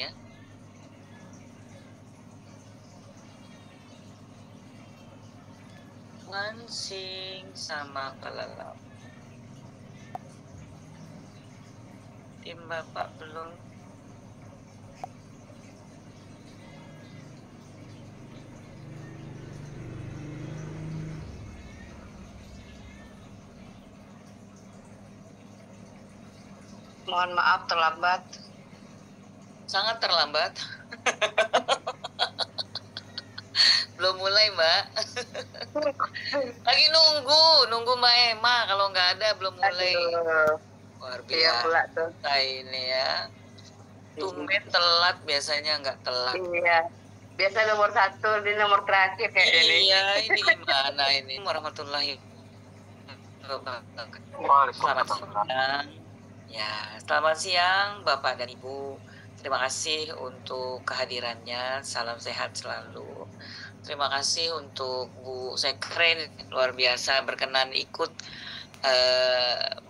ya. Mancing sama kelelawar. Tim Bapak belum. Mohon maaf terlambat. Sangat terlambat. Belum mulai, Mbak. Lagi nunggu Mbak Emma. Kalau nggak ada belum mulai. Aduh. Luar Iya pula tuh. biasa ini ya. Tumben telat, biasanya nggak telat. Iya. Biasa nomor 1 di nomor terakhir kayak ini. Iya, ini gimana ini? Warahmatullahi wabarakatuh. Selamat siang. Ya, selamat siang Bapak dan Ibu. Terima kasih untuk kehadirannya. Salam sehat selalu. Terima kasih untuk Bu Sekren, luar biasa berkenan ikut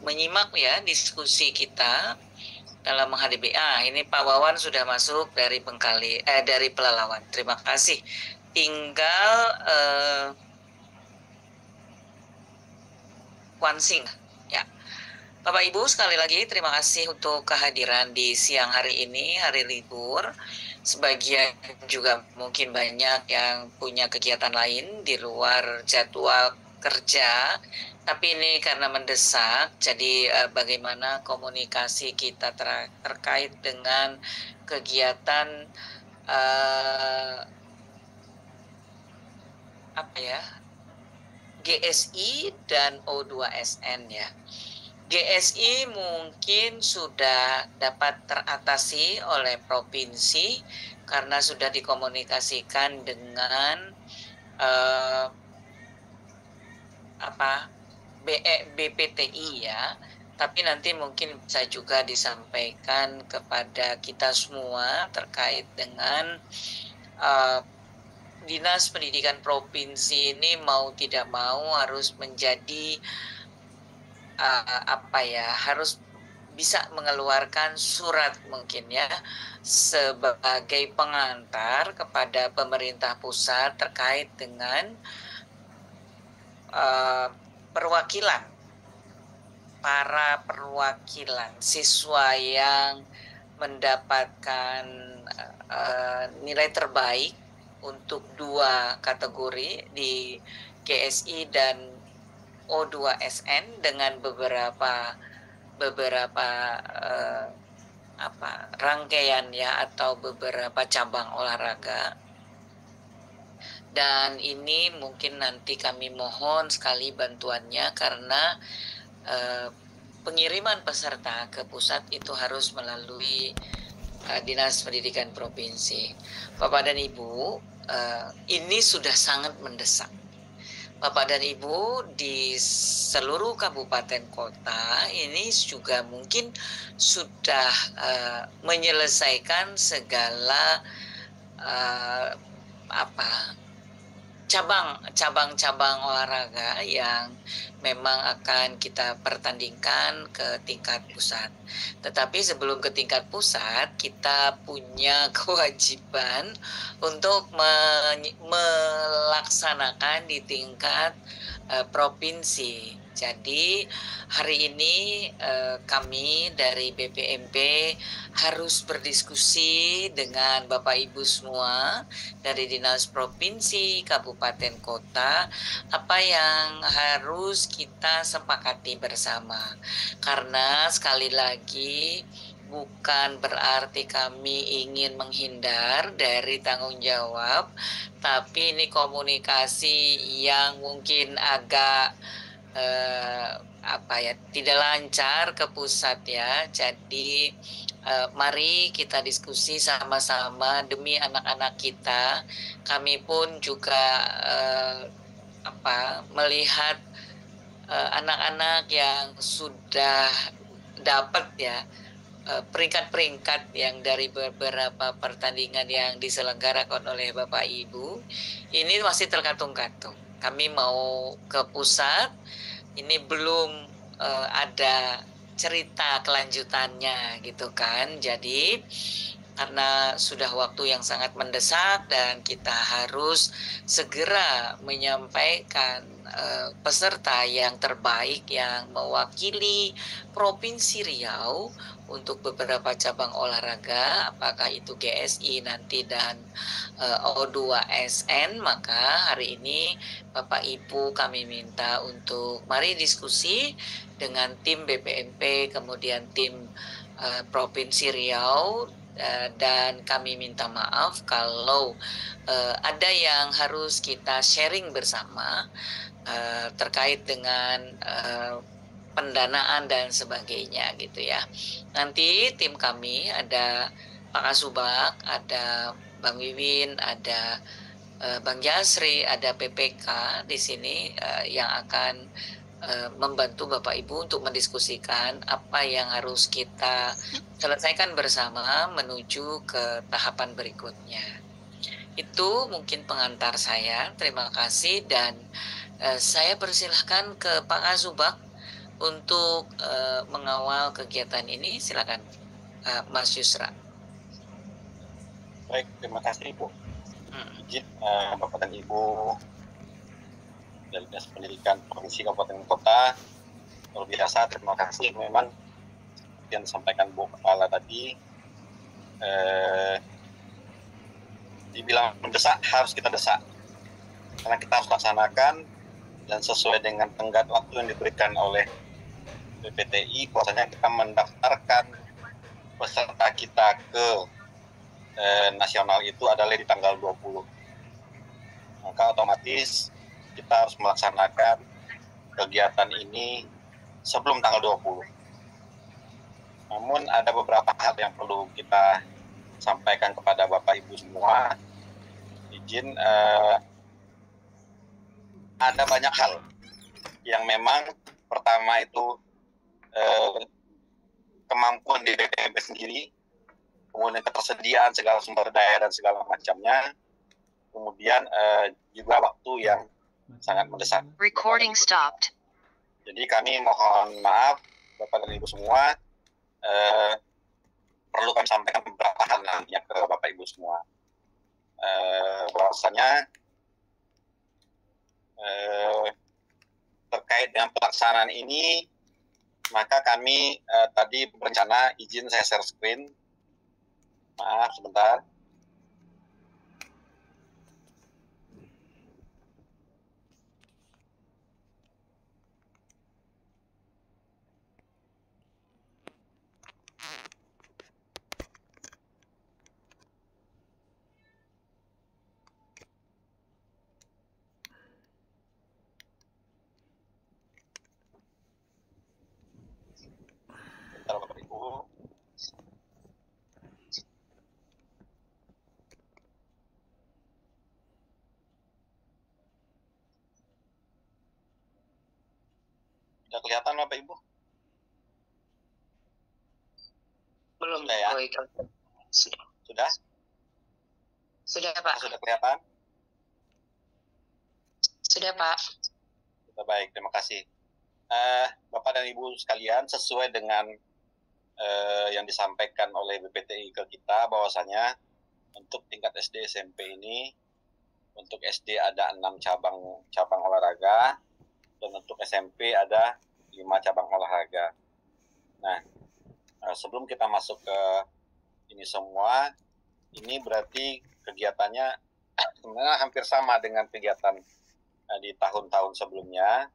menyimak ya diskusi kita dalam menghadapi. Ini Pak Wawan sudah masuk dari dari Pelalawan. Terima kasih. Tinggal Wansing ya. Bapak Ibu, sekali lagi terima kasih untuk kehadiran di siang hari ini, hari libur. Sebagian juga mungkin banyak yang punya kegiatan lain di luar jadwal kerja, tapi ini karena mendesak, jadi bagaimana komunikasi kita terkait dengan kegiatan GSI dan O2SN ya. GSI mungkin sudah dapat teratasi oleh provinsi karena sudah dikomunikasikan dengan BPTI ya. Tapi nanti mungkin bisa juga disampaikan kepada kita semua terkait dengan Dinas Pendidikan Provinsi ini mau tidak mau harus menjadi harus bisa mengeluarkan surat mungkin ya sebagai pengantar kepada pemerintah pusat terkait dengan para perwakilan siswa yang mendapatkan nilai terbaik untuk 2 kategori di GSI dan O2SN dengan beberapa rangkaian ya atau beberapa cabang olahraga. Dan ini mungkin nanti kami mohon sekali bantuannya karena pengiriman peserta ke pusat itu harus melalui Dinas Pendidikan Provinsi. Bapak dan Ibu, ini sudah sangat mendesak. Bapak dan Ibu di seluruh kabupaten kota ini juga mungkin sudah menyelesaikan segala cabang-cabang olahraga yang memang akan kita pertandingkan ke tingkat pusat. Tetapi sebelum ke tingkat pusat, kita punya kewajiban untuk melaksanakan di tingkat provinsi. Jadi hari ini kami dari BPMP harus berdiskusi dengan Bapak Ibu semua dari Dinas Provinsi, Kabupaten, Kota, apa yang harus kita sepakati bersama. Karena sekali lagi bukan berarti kami ingin menghindar dari tanggung jawab, tapi ini komunikasi yang mungkin agak tidak lancar ke pusat ya. Jadi mari kita diskusi sama-sama demi anak-anak kita. Kami pun juga melihat anak-anak yang sudah dapat ya peringkat-peringkat yang dari beberapa pertandingan yang diselenggarakan oleh Bapak Ibu, ini masih tergantung-gantung. Kami mau ke pusat, ini belum ada cerita kelanjutannya gitu kan. Jadi karena sudah waktu yang sangat mendesak dan kita harus segera menyampaikan peserta yang terbaik yang mewakili Provinsi Riau untuk beberapa cabang olahraga, apakah itu GSI nanti dan O2SN. Maka hari ini Bapak Ibu kami minta untuk mari diskusi dengan tim BPMP, kemudian tim Provinsi Riau, dan kami minta maaf kalau ada yang harus kita sharing bersama terkait dengan pendanaan dan sebagainya gitu ya. Nanti tim kami ada Pak Asubak, ada Bang Wiwin, ada Bang Jasri, ada PPK di sini yang akan membantu Bapak Ibu untuk mendiskusikan apa yang harus kita selesaikan bersama menuju ke tahapan berikutnya. Itu mungkin pengantar saya. Terima kasih dan saya persilahkan ke Pak Azubak untuk mengawal kegiatan ini. Silakan Mas Yusra. Baik, terima kasih Ibu. Izin Bapak dan Ibu dari Dinas Pendidikan Provinsi Kabupaten Kota, luar biasa, terima kasih. Memang seperti yang disampaikan Bu Kepala tadi, dibilang mendesak, harus kita desak karena kita harus laksanakan dan sesuai dengan tenggat waktu yang diberikan oleh BPTI. Bahwasanya kita mendaftarkan peserta kita ke nasional itu adalah di tanggal 20. Maka otomatis kita harus melaksanakan kegiatan ini sebelum tanggal 20. Namun ada beberapa hal yang perlu kita sampaikan kepada Bapak Ibu semua. Izin, ada banyak hal yang memang pertama itu kemampuan di BPMP sendiri, kemudian ketersediaan segala sumber daya dan segala macamnya, kemudian juga waktu yang sangat mendesak. Recording stopped. Jadi kami mohon maaf Bapak dan Ibu semua, perlu kami sampaikan beberapa hal nantinya ke Bapak Ibu semua. Bahwasanya terkait dengan pelaksanaan ini, maka kami tadi berencana, izin saya share screen. Maaf sebentar. Bentar Bapak Ibu. Sudah kelihatan Bapak Ibu? Belum Sudah ya? Sudah? Sudah Pak. Sudah kelihatan? Sudah Pak. Sudah, baik, terima kasih. Bapak dan Ibu sekalian, sesuai dengan yang disampaikan oleh BPTI ke kita, bahwasanya untuk tingkat SD SMP ini, untuk SD ada 6 cabang olahraga, dan untuk SMP ada 5 cabang olahraga. Nah, sebelum kita masuk ke ini semua, ini berarti kegiatannya sebenarnya hampir sama dengan kegiatan di tahun-tahun sebelumnya,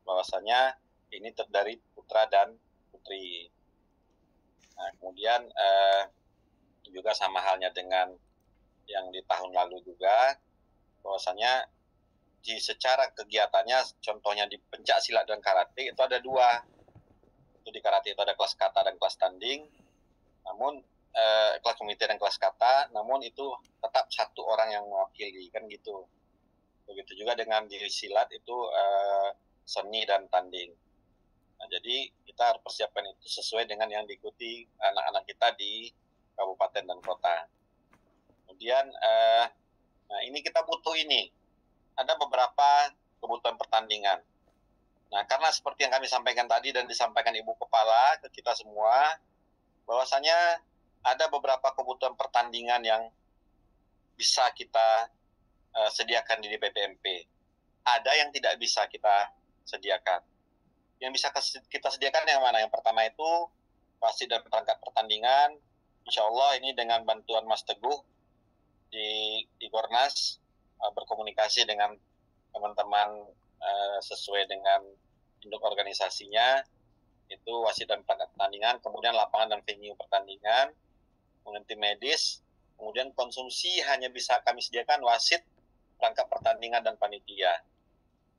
bahwasanya ini terdiri putra dan putri. Nah, kemudian juga sama halnya dengan yang di tahun lalu juga, bahwasanya di secara kegiatannya, contohnya di pencak silat dan karate itu ada 2. Itu di karate itu ada kelas kata dan kelas tanding, namun kelas komite dan kelas kata, namun itu tetap 1 orang yang mewakili, kan gitu. Begitu juga dengan di silat itu seni dan tanding. Nah, jadi kita harus persiapkan itu sesuai dengan yang diikuti anak-anak kita di kabupaten dan kota. Kemudian, nah ini kita butuh ini. Ada beberapa kebutuhan pertandingan. Nah, karena seperti yang kami sampaikan tadi dan disampaikan Ibu Kepala ke kita semua, bahwasanya ada beberapa kebutuhan pertandingan yang bisa kita sediakan di BPMP. Ada yang tidak bisa kita sediakan. Yang bisa kita sediakan yang mana? Yang pertama itu wasit dan perangkat pertandingan. Insya Allah ini dengan bantuan Mas Teguh di Gornas berkomunikasi dengan teman-teman sesuai dengan induk organisasinya, itu wasit dan perangkat pertandingan, kemudian lapangan dan venue pertandingan, kemudian tim medis, kemudian konsumsi hanya bisa kami sediakan wasit, perangkat pertandingan, dan panitia.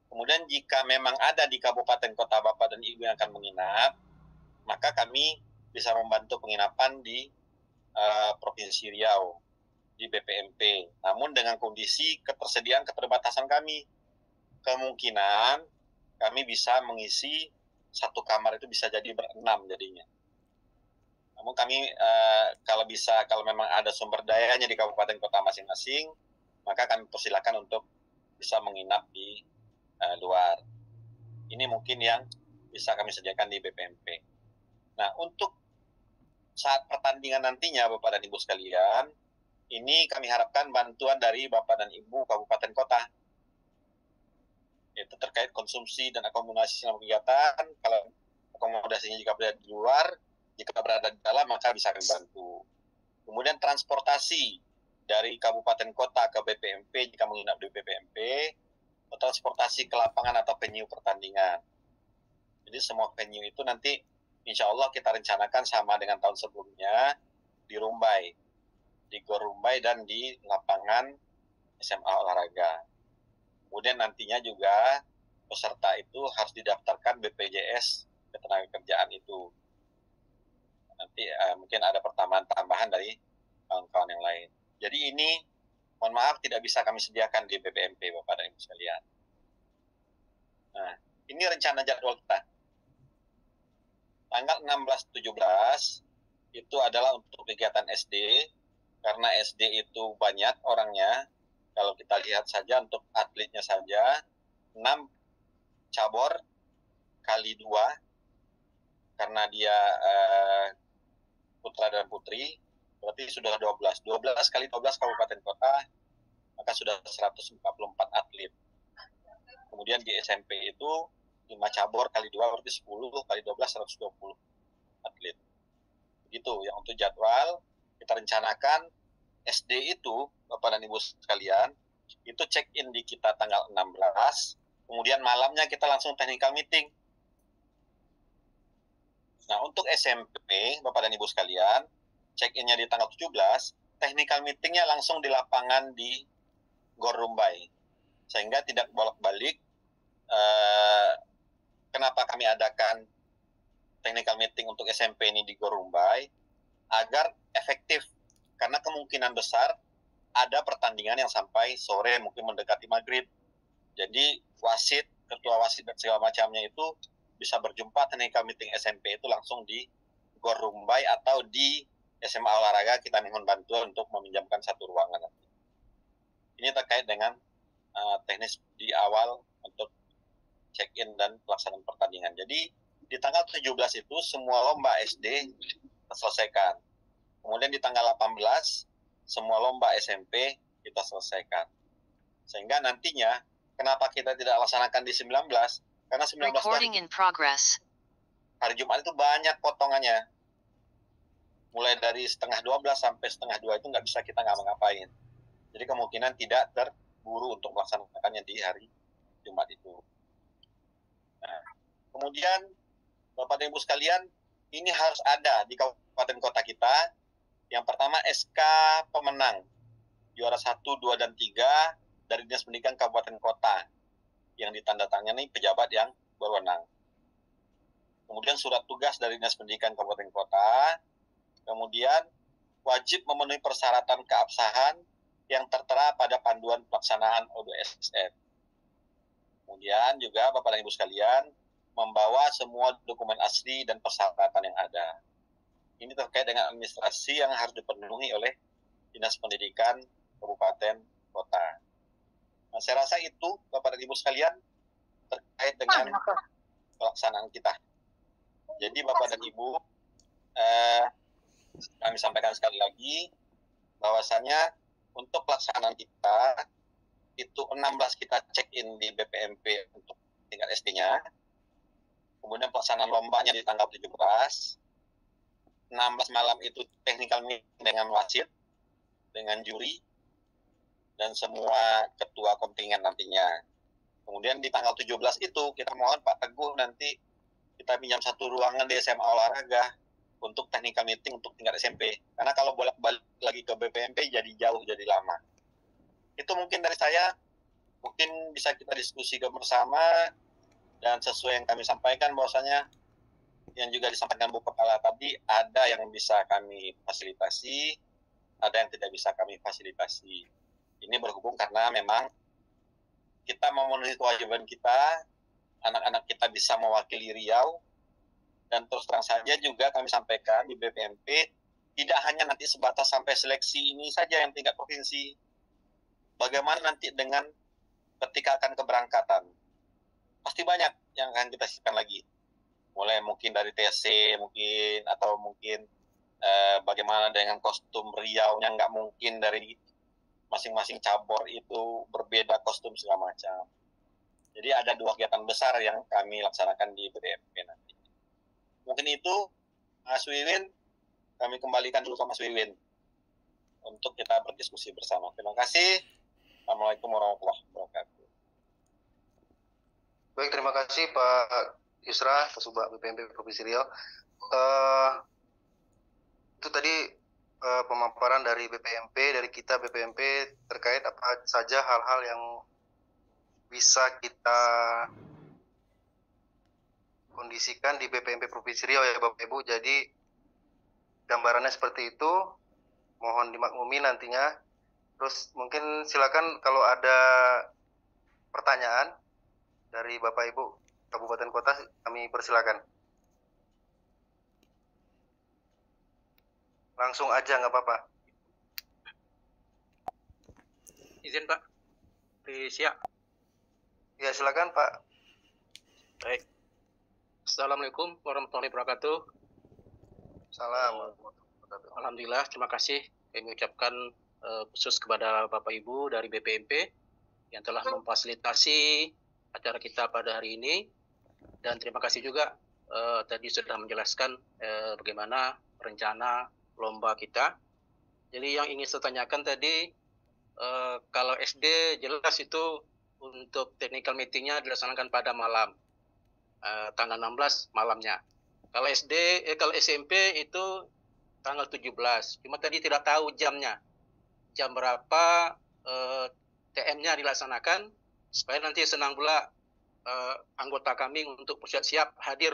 Kemudian jika memang ada di kabupaten kota Bapak dan Ibu yang akan menginap, maka kami bisa membantu penginapan di Provinsi Riau, di BPMP. Namun dengan kondisi keterbatasan kami, kemungkinan kami bisa mengisi satu kamar itu bisa jadi berenam jadinya. Namun kami kalau memang ada sumber dayanya di kabupaten kota masing-masing, maka kami persilakan untuk bisa menginap di luar. Ini mungkin yang bisa kami sediakan di BPMP. Nah, untuk saat pertandingan nantinya Bapak dan Ibu sekalian, ini kami harapkan bantuan dari Bapak dan Ibu kabupaten kota, yaitu terkait konsumsi dan akomodasi selama kegiatan. Kalau akomodasinya jika berada di luar, jika berada di dalam, maka bisa kami bantu. Kemudian transportasi dari kabupaten kota ke BPMP jika menginap di BPMP, atau transportasi ke lapangan atau venue pertandingan. Jadi semua venue itu nanti insya Allah kita rencanakan sama dengan tahun sebelumnya di Rumbai, di Gor Rumbai dan di lapangan SMA olahraga. Kemudian nantinya juga peserta itu harus didaftarkan BPJS Ketenagakerjaan itu. Nanti mungkin ada tambahan dari kawan-kawan yang lain. Jadi ini mohon maaf tidak bisa kami sediakan di BPMP Bapak dan Ibu sekalian. Nah, ini rencana jadwal kita. Tanggal 16-17 itu adalah untuk kegiatan SD, karena SD itu banyak orangnya. Kalau kita lihat saja untuk atletnya saja, 6 cabur kali 2, karena dia putra dan putri, berarti sudah 12 kali 12 kabupaten kota, maka sudah 144 atlet. Kemudian di SMP itu 5 cabur kali 2 berarti 10 kali 12 120 atlet. Begitu yang untuk jadwal kita rencanakan. SD itu Bapak dan Ibu sekalian itu check in di kita tanggal 16, kemudian malamnya kita langsung technical meeting. Nah, untuk SMP Bapak dan Ibu sekalian check innya di tanggal 17, technical meetingnya langsung di lapangan di Gor Rumbai, sehingga tidak bolak-balik. Kenapa kami adakan technical meeting untuk SMP ini di Gor Rumbai? Agar efektif, karena kemungkinan besar ada pertandingan yang sampai sore, mungkin mendekati maghrib. Jadi wasit, ketua wasit dan segala macamnya itu bisa berjumpa technical meeting SMP itu langsung di Gor Rumbai atau di SMA olahraga. Kita mohon bantuan untuk meminjamkan satu ruangan. Ini terkait dengan teknis di awal untuk check-in dan pelaksanaan pertandingan. Jadi di tanggal 17 itu semua lomba SD terselesaikan. Kemudian di tanggal 18 semua lomba SMP kita selesaikan. Sehingga nantinya kenapa kita tidak laksanakan di 19? Karena 19 hari Jumat itu banyak potongannya. Mulai dari 11:30 sampai 11:30 itu nggak bisa kita ngapa-ngapain. Jadi kemungkinan tidak terburu untuk melaksanakannya di hari Jumat itu. Nah, kemudian Bapak dan Ibu sekalian, ini harus ada di kabupaten kota kita. Yang pertama SK pemenang juara 1, 2, dan 3 dari Dinas Pendidikan Kabupaten Kota yang ditandatangani pejabat yang berwenang. Kemudian surat tugas dari Dinas Pendidikan Kabupaten Kota. Kemudian wajib memenuhi persyaratan keabsahan yang tertera pada panduan pelaksanaan O2SN. Kemudian juga Bapak dan Ibu sekalian membawa semua dokumen asli dan persyaratan yang ada. Ini terkait dengan administrasi yang harus dipenuhi oleh Dinas Pendidikan Kabupaten Kota. Nah, saya rasa itu Bapak dan Ibu sekalian terkait dengan pelaksanaan kita. Jadi Bapak dan Ibu kami sampaikan sekali lagi bahwasannya untuk pelaksanaan kita itu 16 kita check in di BPMP untuk tingkat SD-nya. Kemudian pelaksanaan lombanya di tanggal 17. 16 malam itu technical meeting dengan wasit, dengan juri, dan semua ketua kontingen nantinya. Kemudian di tanggal 17 itu kita mohon Pak Teguh nanti kita pinjam satu ruangan di SMA olahraga untuk technical meeting untuk tingkat SMP. Karena kalau bolak-balik lagi ke BPMP jadi jauh, jadi lama. Itu mungkin dari saya, mungkin bisa kita diskusikan bersama, dan sesuai yang kami sampaikan bahwasanya yang juga disampaikan Bu Kepala tadi, ada yang bisa kami fasilitasi, ada yang tidak bisa kami fasilitasi. Ini berhubung karena memang kita memenuhi kewajiban kita, anak-anak kita bisa mewakili Riau, dan terus terang saja juga kami sampaikan di BPMP, tidak hanya nanti sebatas sampai seleksi ini saja yang tingkat provinsi. Bagaimana nanti dengan ketika akan keberangkatan? Pasti banyak yang akan kita siapkan lagi. Mulai mungkin dari TC mungkin, atau mungkin bagaimana dengan kostum Riau-nya, nggak mungkin dari masing-masing cabur itu berbeda kostum segala macam. Jadi ada 2 kegiatan besar yang kami laksanakan di BPMP nanti. Mungkin itu, Mas Wiwin, kami kembalikan dulu ke Mas Wiwin untuk kita berdiskusi bersama. Terima kasih. Assalamualaikum warahmatullahi wabarakatuh. Baik, terima kasih Pak Yusra, Kasubag BPMP Provinsi Riau. Itu tadi pemaparan dari BPMP, dari kita BPMP terkait apa saja hal-hal yang bisa kita kondisikan di BPMP Provinsi Riau ya Bapak Ibu. Jadi gambarannya seperti itu, mohon dimaklumi nantinya. Terus mungkin silakan kalau ada pertanyaan dari Bapak Ibu Kabupaten Kota, kami persilakan. Langsung aja, nggak apa-apa. Izin Pak, siap. Ya silakan Pak. Baik. Assalamualaikum warahmatullahi wabarakatuh. Salam. Alhamdulillah, terima kasih kami ucapkan khusus kepada Bapak Ibu dari BPMP yang telah memfasilitasi acara kita pada hari ini, dan terima kasih juga tadi sudah menjelaskan bagaimana rencana lomba kita. Jadi yang ingin saya tanyakan tadi, kalau SD jelas itu untuk technical meetingnya dilaksanakan pada malam, tanggal 16 malamnya. Kalau kalau SMP itu tanggal 17, cuma tadi tidak tahu jamnya. Jam berapa TM-nya dilaksanakan, supaya nanti senang pula anggota kami untuk siap hadir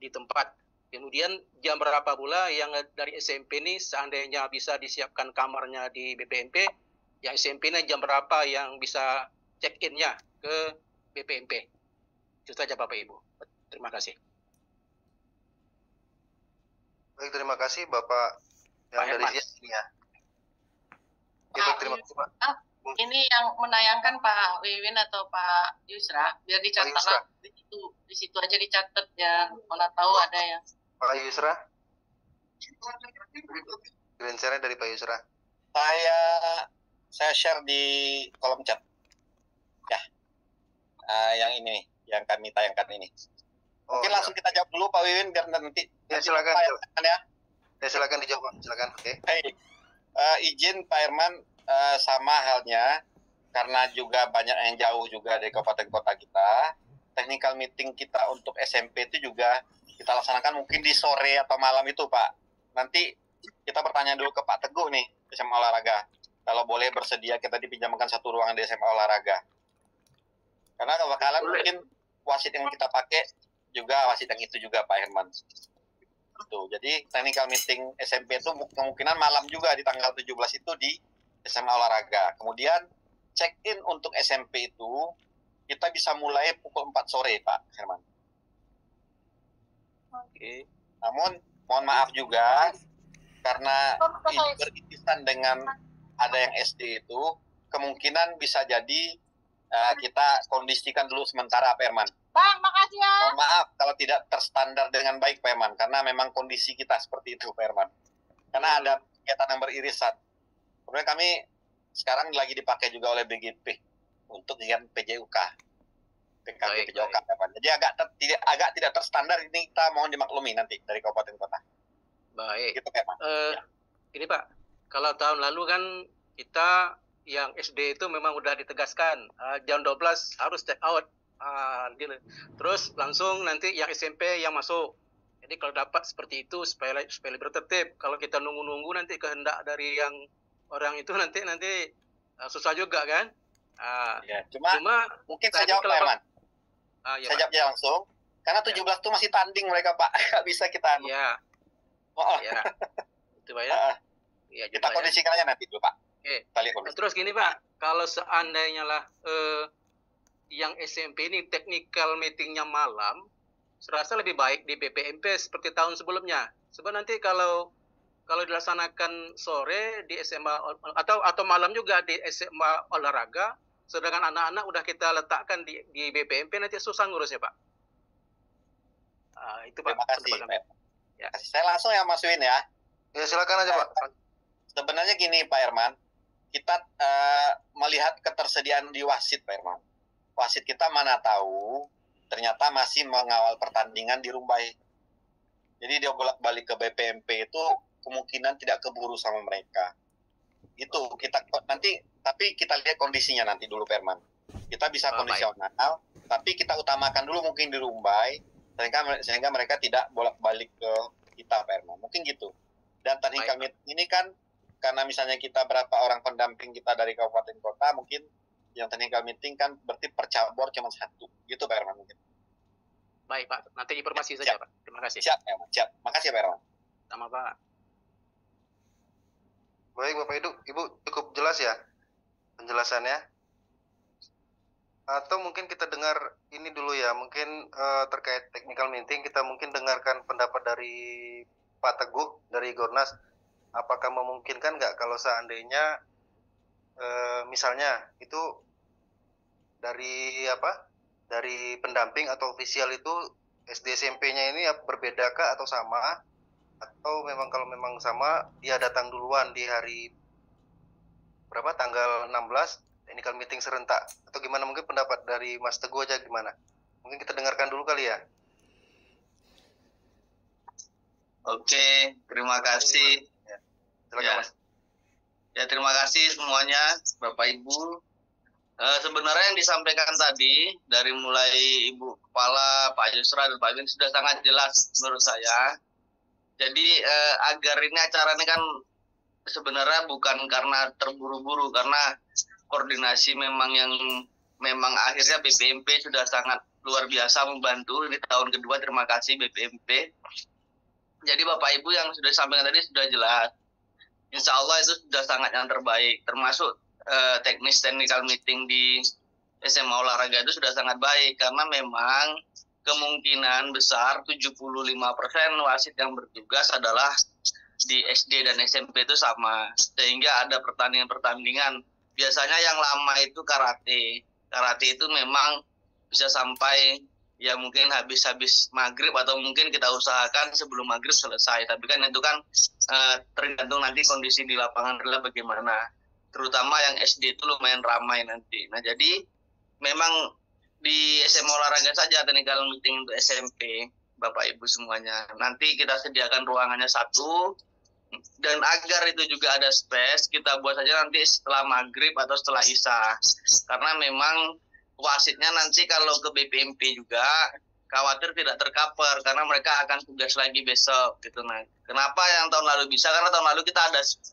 di tempat. Kemudian jam berapa pula yang dari SMP ini seandainya bisa disiapkan kamarnya di BPMP, yang SMP ini jam berapa yang bisa check-in-nya ke BPMP. Itu saja Bapak Ibu. Terima kasih. Baik, terima kasih Bapak yang dari sini ya. Terima kasih Pak. Ini yang menayangkan Pak Wiwin atau Pak Yusra, biar dicatat lah. Di situ aja dicatat ya, mana tahu ada yang. Pak Yusra. Screen share dari Pak Yusra. Saya share di kolom chat. Ya. Yang ini, yang kami tayangkan ini. Mungkin langsung kita jawab dulu Pak Wiwin biar nanti. Ya silakan. Ya. Ya silakan dijawab, silakan. Oke. Baik. Izin Pak Herman, sama halnya karena juga banyak yang jauh juga dari kabupaten kota kita, technical meeting kita untuk SMP itu juga kita laksanakan mungkin di sore atau malam itu Pak. Nanti kita bertanya dulu ke Pak Teguh nih, SMA olahraga, kalau boleh bersedia kita dipinjamkan satu ruangan di SMA olahraga, karena bakalan mungkin wasit yang kita pakai juga wasit yang itu juga Pak Herman. Tuh, jadi technical meeting SMP itu kemungkinan malam juga di tanggal 17 itu di SMA olahraga. Kemudian check-in untuk SMP itu kita bisa mulai pukul 4 sore Pak Herman. Oke. Namun mohon maaf juga karena ini beririsan dengan ada yang SD itu, kemungkinan bisa jadi kita kondisikan dulu sementara Pak Herman. Bang, makasih ya. Mohon maaf kalau tidak terstandar dengan baik Pak Herman, karena memang kondisi kita seperti itu Pak Herman. karena ada kegiatan yang beririsan. Kemudian kami sekarang lagi dipakai juga oleh BGP untuk kegiatan PJUK, PKB PJUK. Jadi agak tidak terstandar, ini kita mohon dimaklumi nanti dari kabupaten kota. Baik. Gitu, Pak. Ini Pak, kalau tahun lalu kan kita yang SD itu memang udah ditegaskan jam 12 harus check out. Terus langsung nanti yang SMP yang masuk. Jadi kalau dapat seperti itu supaya lebih tertib. Kalau kita nunggu-nunggu nanti kehendak dari yang orang itu nanti susah juga kan. Ya, cuma mungkin saya jawab Pak Herman. Saya jawab langsung. Karena 17 itu masih tanding mereka Pak. Nggak bisa kita. Iya. Ya. Itu Pak ya. Ya kita kondisikan aja nanti dulu Pak. Oke. Terus gini Pak, kalau seandainya lah yang SMP ini technical meetingnya malam, serasa lebih baik di BPMP seperti tahun sebelumnya. Sebab nanti kalau dilaksanakan sore di SMA atau malam juga di SMA olahraga, sedangkan anak-anak udah kita letakkan di BPMP, nanti susah ngurusnya Pak. Itu Pak. Terima kasih Pak. Ya. Saya langsung ya masukin ya. Ya silakan aja Pak. Sebenarnya gini Pak Herman, kita melihat ketersediaan di wasit Pak Herman. Wasit kita mana tahu ternyata masih mengawal pertandingan di Rumbai. Jadi dia bolak-balik ke BPMP itu kemungkinan tidak keburu sama mereka. Itu kita nanti, tapi kita lihat kondisinya nanti dulu Pak Herman. Kita bisa kondisional, tapi kita utamakan dulu mungkin di Rumbai sehingga mereka tidak bolak-balik ke kita Pak Herman. Mungkin gitu. Dan technical meeting ini kan karena misalnya kita berapa orang pendamping kita dari kabupaten kota, mungkin yang technical meeting kan berarti per cabur cuma 1. Gitu Pak Herman mungkin. Baik Pak, nanti informasi saja Pak. Terima kasih. Siap Herman, siap. Makasih Pak Herman. Sama Pak. Baik Bapak Ibu cukup jelas ya penjelasannya. Atau mungkin kita dengar ini dulu ya, mungkin terkait technical meeting kita mungkin dengarkan pendapat dari Pak Teguh dari Gornas. Apakah memungkinkan nggak kalau seandainya misalnya itu dari pendamping atau ofisial itu SD SMP-nya ini berbedakah atau sama, atau memang kalau memang sama dia datang duluan di hari berapa, tanggal 16 technical meeting serentak, atau gimana? Mungkin pendapat dari Mas Teguh aja gimana, mungkin kita dengarkan dulu kali ya. Oke, terima kasih. Silakan, Mas. Ya, terima kasih semuanya, Bapak Ibu. Sebenarnya yang disampaikan tadi dari mulai Ibu Kepala, Pak Yusra, dan Pak Win sudah sangat jelas menurut saya. Jadi agar ini acara ini kan sebenarnya bukan karena terburu-buru, karena koordinasi memang akhirnya BPMP sudah sangat luar biasa membantu di tahun kedua. Terima kasih BPMP. Jadi Bapak Ibu yang sudah disampaikan tadi sudah jelas. Insya Allah itu sudah sangat yang terbaik, termasuk teknis technical meeting di SMA olahraga itu sudah sangat baik, karena memang kemungkinan besar 75% wasit yang bertugas adalah di SD dan SMP itu sama, sehingga ada pertandingan-pertandingan. Biasanya yang lama itu karate itu memang bisa sampai ya mungkin habis maghrib, atau mungkin kita usahakan sebelum maghrib selesai. Tapi kan itu kan tergantung nanti kondisi di lapangan adalah bagaimana. Terutama yang SD itu lumayan ramai nanti. Nah jadi memang di SMA olahraga saja technical meeting untuk SMP, Bapak Ibu semuanya. Nanti kita sediakan ruangannya 1, dan agar itu juga ada space, kita buat saja nanti setelah maghrib atau setelah isya. Karena memang wasitnya nanti kalau ke BPMP juga khawatir tidak tercover, karena mereka akan tugas lagi besok gitu. Nah, kenapa yang tahun lalu bisa? Karena tahun lalu kita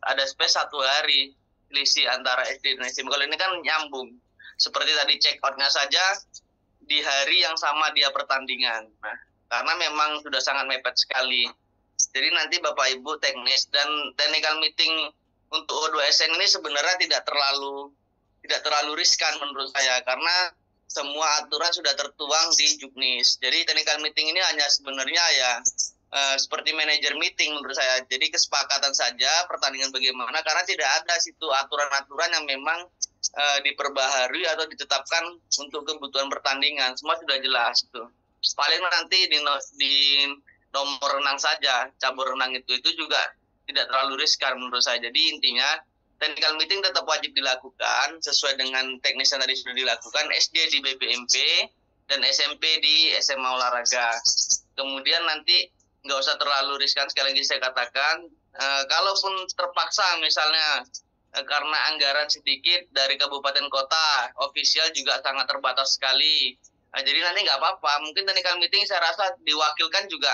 ada space 1 hari selisih antara SD dan SMP. Kalau ini kan nyambung. Seperti tadi check out-nya saja di hari yang sama dia pertandingan. Nah, karena memang sudah sangat mepet sekali. Jadi nanti Bapak Ibu teknis dan technical meeting untuk O2SN ini sebenarnya tidak terlalu riskan menurut saya, karena semua aturan sudah tertuang di Juknis. Jadi technical meeting ini hanya sebenarnya ya seperti manajer meeting menurut saya. Jadi kesepakatan saja pertandingan bagaimana, karena tidak ada situ aturan-aturan yang memang diperbaharui atau ditetapkan untuk kebutuhan pertandingan. Semua sudah jelas itu. Paling nanti di nomor renang saja, cabur renang itu juga tidak terlalu riskan menurut saya. Jadi intinya technical meeting tetap wajib dilakukan sesuai dengan teknis yang tadi sudah dilakukan, SD di BPMP dan SMP di SMA olahraga. Kemudian nanti nggak usah terlalu riskan, sekali lagi saya katakan, kalaupun terpaksa misalnya karena anggaran sedikit dari kabupaten kota, ofisial juga sangat terbatas sekali. Jadi nanti nggak apa-apa, mungkin technical meeting saya rasa diwakilkan juga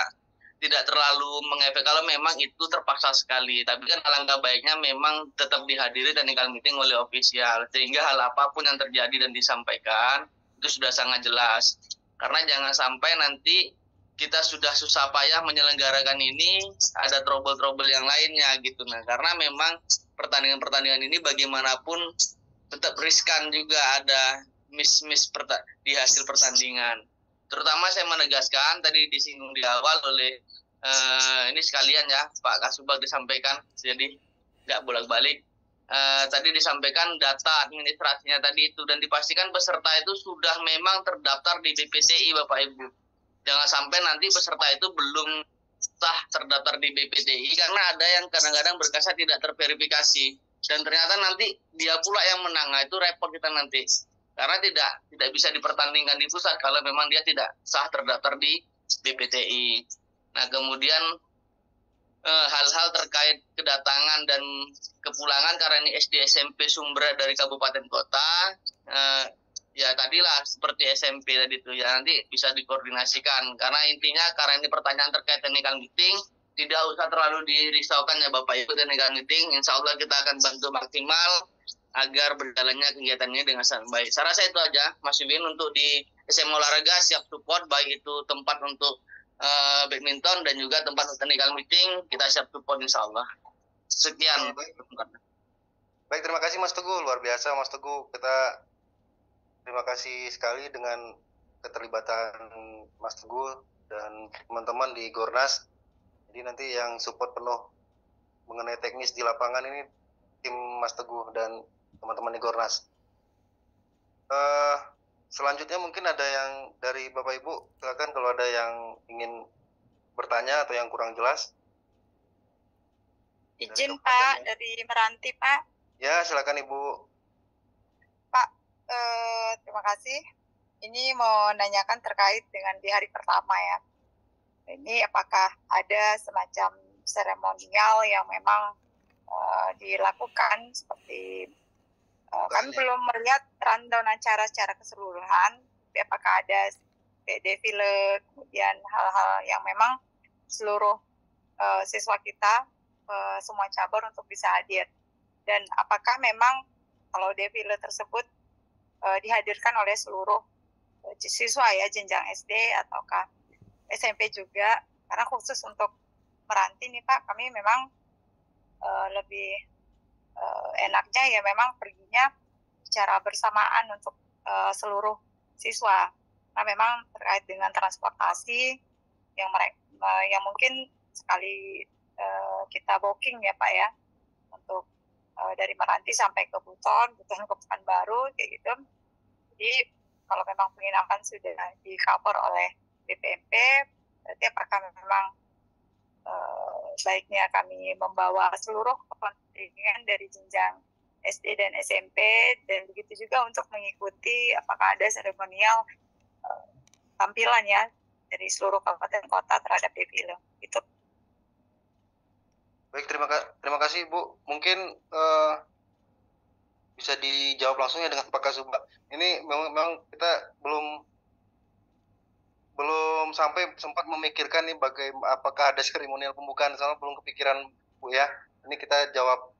tidak terlalu mengefek kalau memang itu terpaksa sekali. Tapi kan alangkah baiknya memang tetap dihadiri technical meeting oleh ofisial, sehingga hal apapun yang terjadi dan disampaikan itu sudah sangat jelas. Karena jangan sampai nanti kita sudah susah payah menyelenggarakan ini, ada trouble-trouble yang lainnya gitu. Nah, karena memang pertandingan-pertandingan ini bagaimanapun tetap riskan juga ada miss di hasil pertandingan. Terutama saya menegaskan tadi disinggung di awal oleh ini sekalian ya Pak Kasubag disampaikan, jadi nggak bolak-balik. Tadi disampaikan data administrasinya tadi itu dan dipastikan peserta itu sudah memang terdaftar di BPTI Bapak Ibu. Jangan sampai nanti peserta itu belum sah terdaftar di BPTI karena ada yang kadang-kadang berkasnya tidak terverifikasi dan ternyata nanti dia pula yang menang. Nah, itu repot kita nanti karena tidak bisa dipertandingkan di pusat kalau memang dia tidak sah terdaftar di BPTI. Nah, kemudian hal-hal terkait kedatangan dan kepulangan karena ini SD SMP sumber dari kabupaten kota, ya tadilah seperti SMP tadi itu ya nanti bisa dikoordinasikan karena intinya karena ini pertanyaan terkait technical meeting tidak usah terlalu dirisaukan ya Bapak Ibu. Technical meeting insya Allah kita akan bantu maksimal agar berjalannya kegiatan ini dengan sangat baik. Saya rasa itu aja Mas Yubin. Untuk di SMA olahraga siap support, baik itu tempat untuk badminton dan juga tempat untuk technical meeting, kita siap support insya Allah. Sekian. Baik, terima kasih Mas Teguh, luar biasa Mas Teguh. Kita terima kasih sekali dengan keterlibatan Mas Teguh dan teman-teman di Gornas. Jadi nanti yang support penuh mengenai teknis di lapangan ini tim Mas Teguh dan teman-teman di Gornas. Selanjutnya mungkin ada yang dari Bapak Ibu, silakan kalau ada yang ingin bertanya atau yang kurang jelas. Izin Pak, dari Meranti Pak. Ya, silakan Ibu. Pak, terima kasih. Ini mau nanyakan terkait dengan di hari pertama ya. Ini apakah ada semacam seremonial yang memang dilakukan seperti kami belum melihat rundown acara secara keseluruhan, tapi apakah ada defile, kemudian hal-hal yang memang seluruh siswa kita, semua cabur untuk bisa hadir. Dan apakah memang kalau defile tersebut dihadirkan oleh seluruh siswa ya, jenjang SD ataukah SMP juga, karena khusus untuk Meranti nih Pak, kami memang lebih enaknya ya memang perginya secara bersamaan untuk seluruh siswa. Nah memang terkait dengan transportasi yang mungkin sekali kita booking ya Pak ya untuk dari Meranti sampai ke Buton ke Pekanbaru kayak gitu. Jadi kalau memang penginapan sudah di cover oleh BPMP, berarti apakah memang baiknya kami membawa seluruh kontingen dari jenjang SD dan SMP, dan begitu juga untuk mengikuti apakah ada seremonial tampilan ya dari seluruh kabupaten kota terhadap defile itu. Baik, terima kasih Ibu. Mungkin bisa dijawab langsung ya dengan Pak Kasubag. Ini memang kita belum sampai sempat memikirkan nih apakah ada seremonial pembukaan, soalnya belum kepikiran Bu ya. Ini kita jawab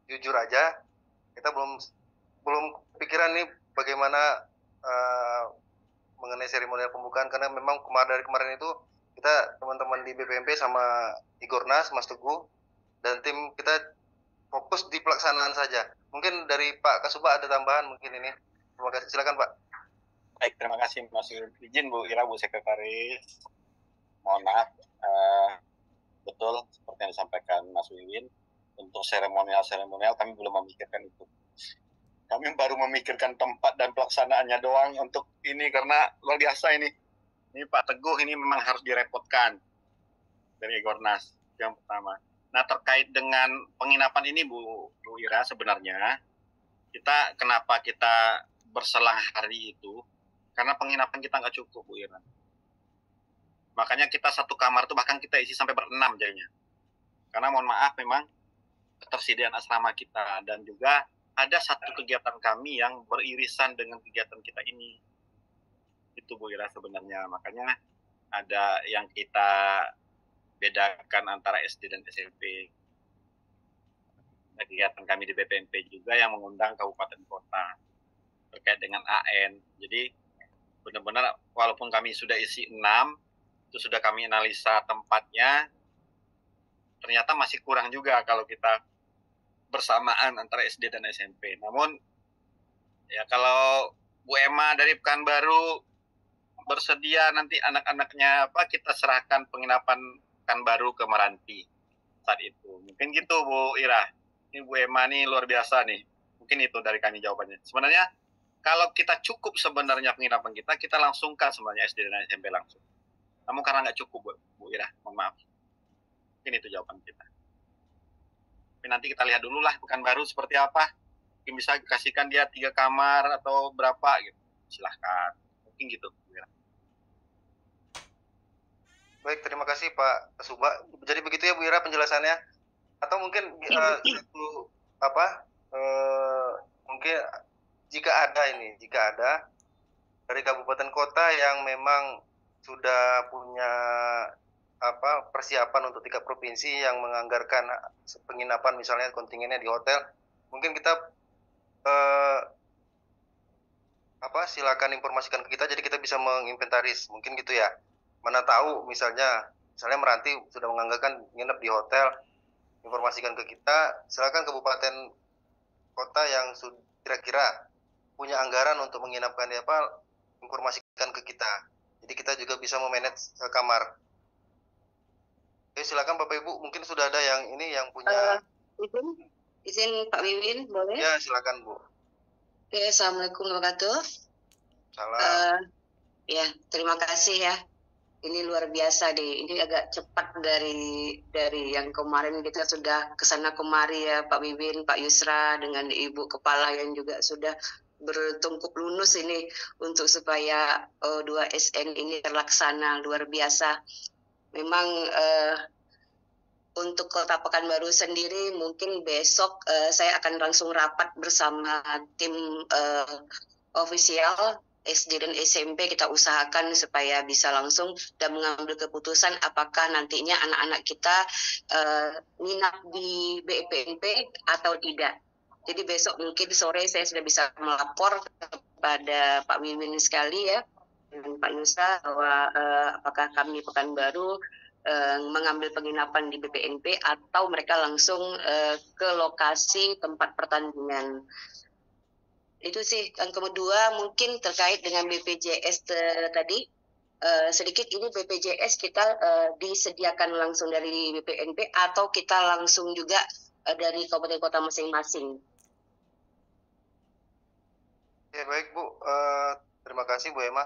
jujur aja, kita belum kepikiran nih bagaimana mengenai seremonial pembukaan, karena memang dari kemarin itu kita teman-teman di BPMP sama di Gornas, Mas Teguh dan tim kita fokus di pelaksanaan saja. Mungkin dari Pak Kasubag ada tambahan mungkin ini. Terima kasih, silakan Pak. Baik, terima kasih Mas izin Bu Ira, Bu Sekretaris. Mohon maaf, betul seperti yang disampaikan Mas Wiwin, untuk seremonial kami belum memikirkan itu. Kami baru memikirkan tempat dan pelaksanaannya doang untuk ini, karena luar biasa ini. Ini Pak Teguh ini memang harus direpotkan dari Gornas, yang pertama. Nah, terkait dengan penginapan ini Bu Ira, sebenarnya kenapa kita berselang hari itu, karena penginapan kita nggak cukup Bu Ira. Makanya kita satu kamar tuh bahkan kita isi sampai berenam jadinya. Karena mohon maaf memang ketersediaan asrama kita, dan juga ada satu kegiatan kami yang beririsan dengan kegiatan kita ini. Itu Bu Ira sebenarnya. Makanya ada yang kita bedakan antara SD dan SMP. Kegiatan kami di BPMP juga yang mengundang kabupaten kota terkait dengan AN. Jadi benar-benar walaupun kami sudah isi 6, itu sudah kami analisa tempatnya, ternyata masih kurang juga kalau kita bersamaan antara SD dan SMP. Namun ya kalau Bu Emma dari Pekanbaru bersedia nanti anak-anaknya kita serahkan penginapan Pekanbaru ke Meranti saat itu. Mungkin gitu Bu Ira. Ini Bu Emma nih luar biasa nih. Mungkin itu dari kami jawabannya. Sebenarnya kalau kita cukup sebenarnya penginapan kita langsungkan sebenarnya SD dan SMP langsung. Namun karena nggak cukup Bu Ira, mohon maaf. Mungkin itu jawaban kita. Tapi nanti kita lihat dulu lah Pekanbaru seperti apa. Mungkin bisa kasihkan dia 3 kamar atau berapa gitu. Silahkan. Mungkin gitu Bu Ira. Baik, terima kasih Pak Suba. Jadi begitu ya Bu Ira penjelasannya. Atau mungkin mungkin jika ada dari kabupaten kota yang memang sudah punya persiapan untuk tingkat provinsi yang menganggarkan penginapan misalnya kontingennya di hotel, mungkin kita silakan informasikan ke kita jadi kita bisa menginventaris, mungkin gitu ya. Mana tahu misalnya Meranti sudah menganggarkan nginep di hotel, informasikan ke kita. Silakan kabupaten kota yang kira-kira punya anggaran untuk menginapkan informasikan ke kita. Jadi kita juga bisa memanage kamar. Oke, silakan Bapak Ibu, mungkin sudah ada yang punya izin Pak Wiwin, boleh? Ya, silakan Bu. Oke, Assalamualaikum warahmatullahi wabarakatuh. Salam. Ya, terima kasih ya. Ini luar biasa deh. Ini agak cepat dari yang kemarin kita sudah kesana kemari ya Pak Wiwin, Pak Yusra dengan Ibu Kepala yang juga sudah bertungkup lunas ini untuk supaya O2SN ini terlaksana, luar biasa. Memang untuk Kota Pekanbaru sendiri mungkin besok saya akan langsung rapat bersama tim ofisial SD dan SMP. Kita usahakan supaya bisa langsung dan mengambil keputusan apakah nantinya anak-anak kita nginap di BPMP atau tidak. Jadi besok mungkin sore saya sudah bisa melapor kepada Pak Wiwin sekali ya dan Pak Yusa bahwa apakah kami Pekanbaru mengambil penginapan di BPNP atau mereka langsung ke lokasi tempat pertandingan. Itu sih. Yang kedua mungkin terkait dengan BPJS tadi, sedikit ini BPJS kita disediakan langsung dari BPNP atau kita langsung juga dari kabupaten kota masing-masing. Ya baik Bu, terima kasih Bu Emma.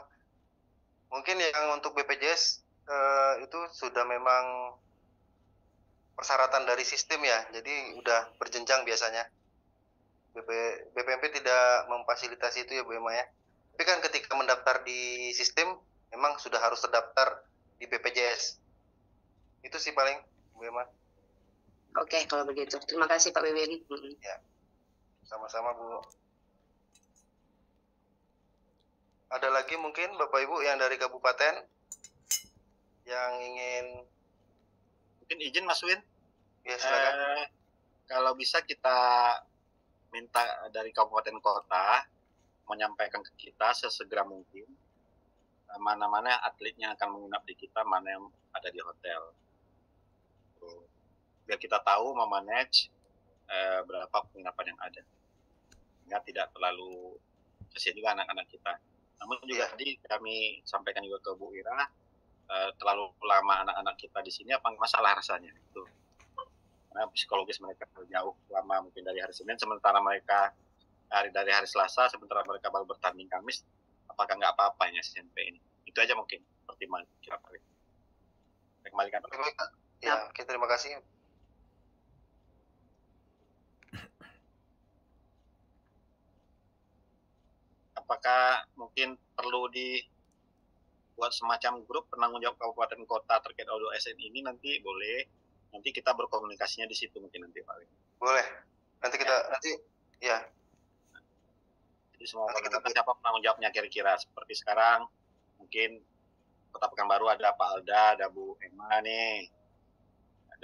Mungkin yang untuk BPJS itu sudah memang persyaratan dari sistem ya, jadi udah berjenjang biasanya. BPMP tidak memfasilitasi itu ya Bu Emma ya. Tapi kan ketika mendaftar di sistem memang sudah harus terdaftar di BPJS. Itu sih paling Bu Emma. Oke, kalau begitu. Terima kasih Pak Wiwin. Ya. Sama-sama Bu. Ada lagi mungkin Bapak Ibu yang dari kabupaten yang ingin mungkin izin Mas Win? Ya, silakan. Kalau bisa kita minta dari kabupaten kota menyampaikan ke kita sesegera mungkin mana-mana atletnya akan menginap di kita, mana yang ada di hotel. Biar kita tahu memanage berapa penginapan yang ada. Ya, tidak terlalu kasihan juga anak-anak kita. Namun juga tadi kami sampaikan juga ke Bu Ira, terlalu lama anak-anak kita di sini apa masalah rasanya itu. Karena psikologis mereka jauh lama mungkin dari hari Senin, sementara mereka dari hari Selasa, sementara mereka baru bertanding Kamis, apakah nggak apa-apanya SMP ini? Itu aja mungkin pertimbangan kita. Kembalikan. Ya, oke, terima kasih. apakah mungkin perlu dibuat semacam grup penanggung jawab kabupaten kota terkait O2SN ini? Nanti boleh, nanti kita berkomunikasinya di situ mungkin nanti Pak. Boleh. Nanti kita ya. Jadi semua siapa penanggung jawabnya kira-kira seperti sekarang mungkin Kota Pekanbaru ada Pak Alda, ada Bu Emma nih.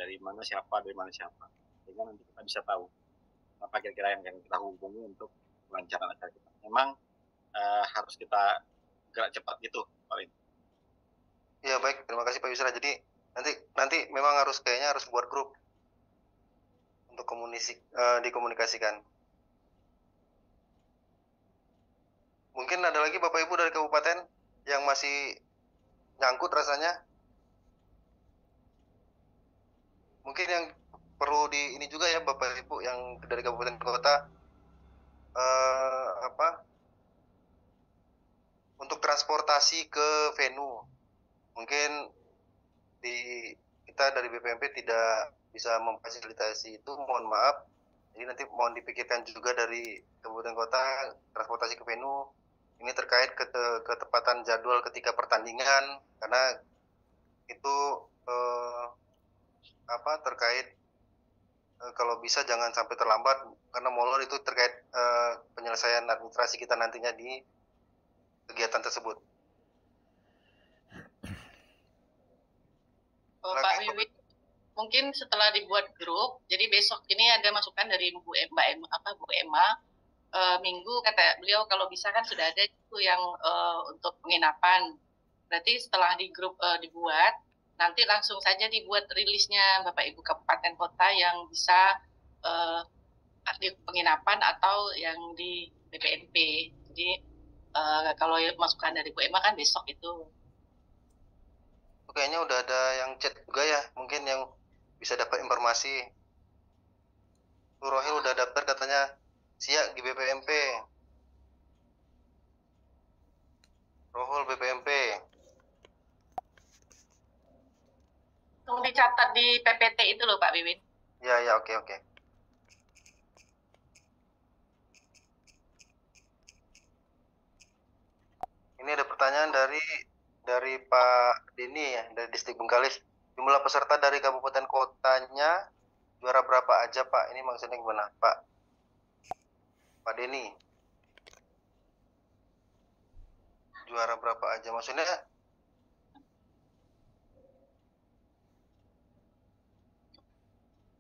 Dari mana siapa, sehingga nanti kita bisa tahu apa kira-kira yang kita hubungi untuk kelancaran acara kita. Memang harus kita gerak cepat gitu, Pak Lin. Ya baik, terima kasih Pak Yusra. Jadi nanti memang kayaknya harus buat grup untuk dikomunikasikan. Mungkin ada lagi Bapak Ibu dari kabupaten yang masih nyangkut rasanya. Mungkin yang perlu ini juga ya Bapak Ibu yang dari kabupaten kota untuk transportasi ke venue. Mungkin kita dari BPMP tidak bisa memfasilitasi itu, mohon maaf. Jadi nanti mohon dipikirkan juga dari kabupaten kota transportasi ke venue. Ini terkait ketepatan jadwal ketika pertandingan, karena itu terkait kalau bisa jangan sampai terlambat, karena molor itu terkait penyelesaian administrasi kita nantinya di kegiatan tersebut. Pak Wiwi, mungkin setelah dibuat grup, jadi besok ini ada masukan dari Bu Emma. Minggu kata beliau kalau bisa kan sudah ada itu yang untuk penginapan. Berarti setelah di grup dibuat, nanti langsung saja dibuat rilisnya Bapak Ibu kabupaten kota yang bisa di penginapan atau yang di BPNP. Jadi kalau masukan dari Bu Emma kan besok itu. Kayaknya udah ada yang chat juga ya, mungkin yang bisa dapat informasi. Rohil udah daftar katanya siap di BPMP. Rohul BPMP. Tunggu dicatat di PPT itu loh Pak Wiwin. Ya, oke. Ini ada pertanyaan dari Pak Denny ya, dari Distrik Bengkalis. Jumlah peserta dari kabupaten kotanya juara berapa aja Pak? Ini maksudnya gimana Pak? Pak Denny, juara berapa aja maksudnya?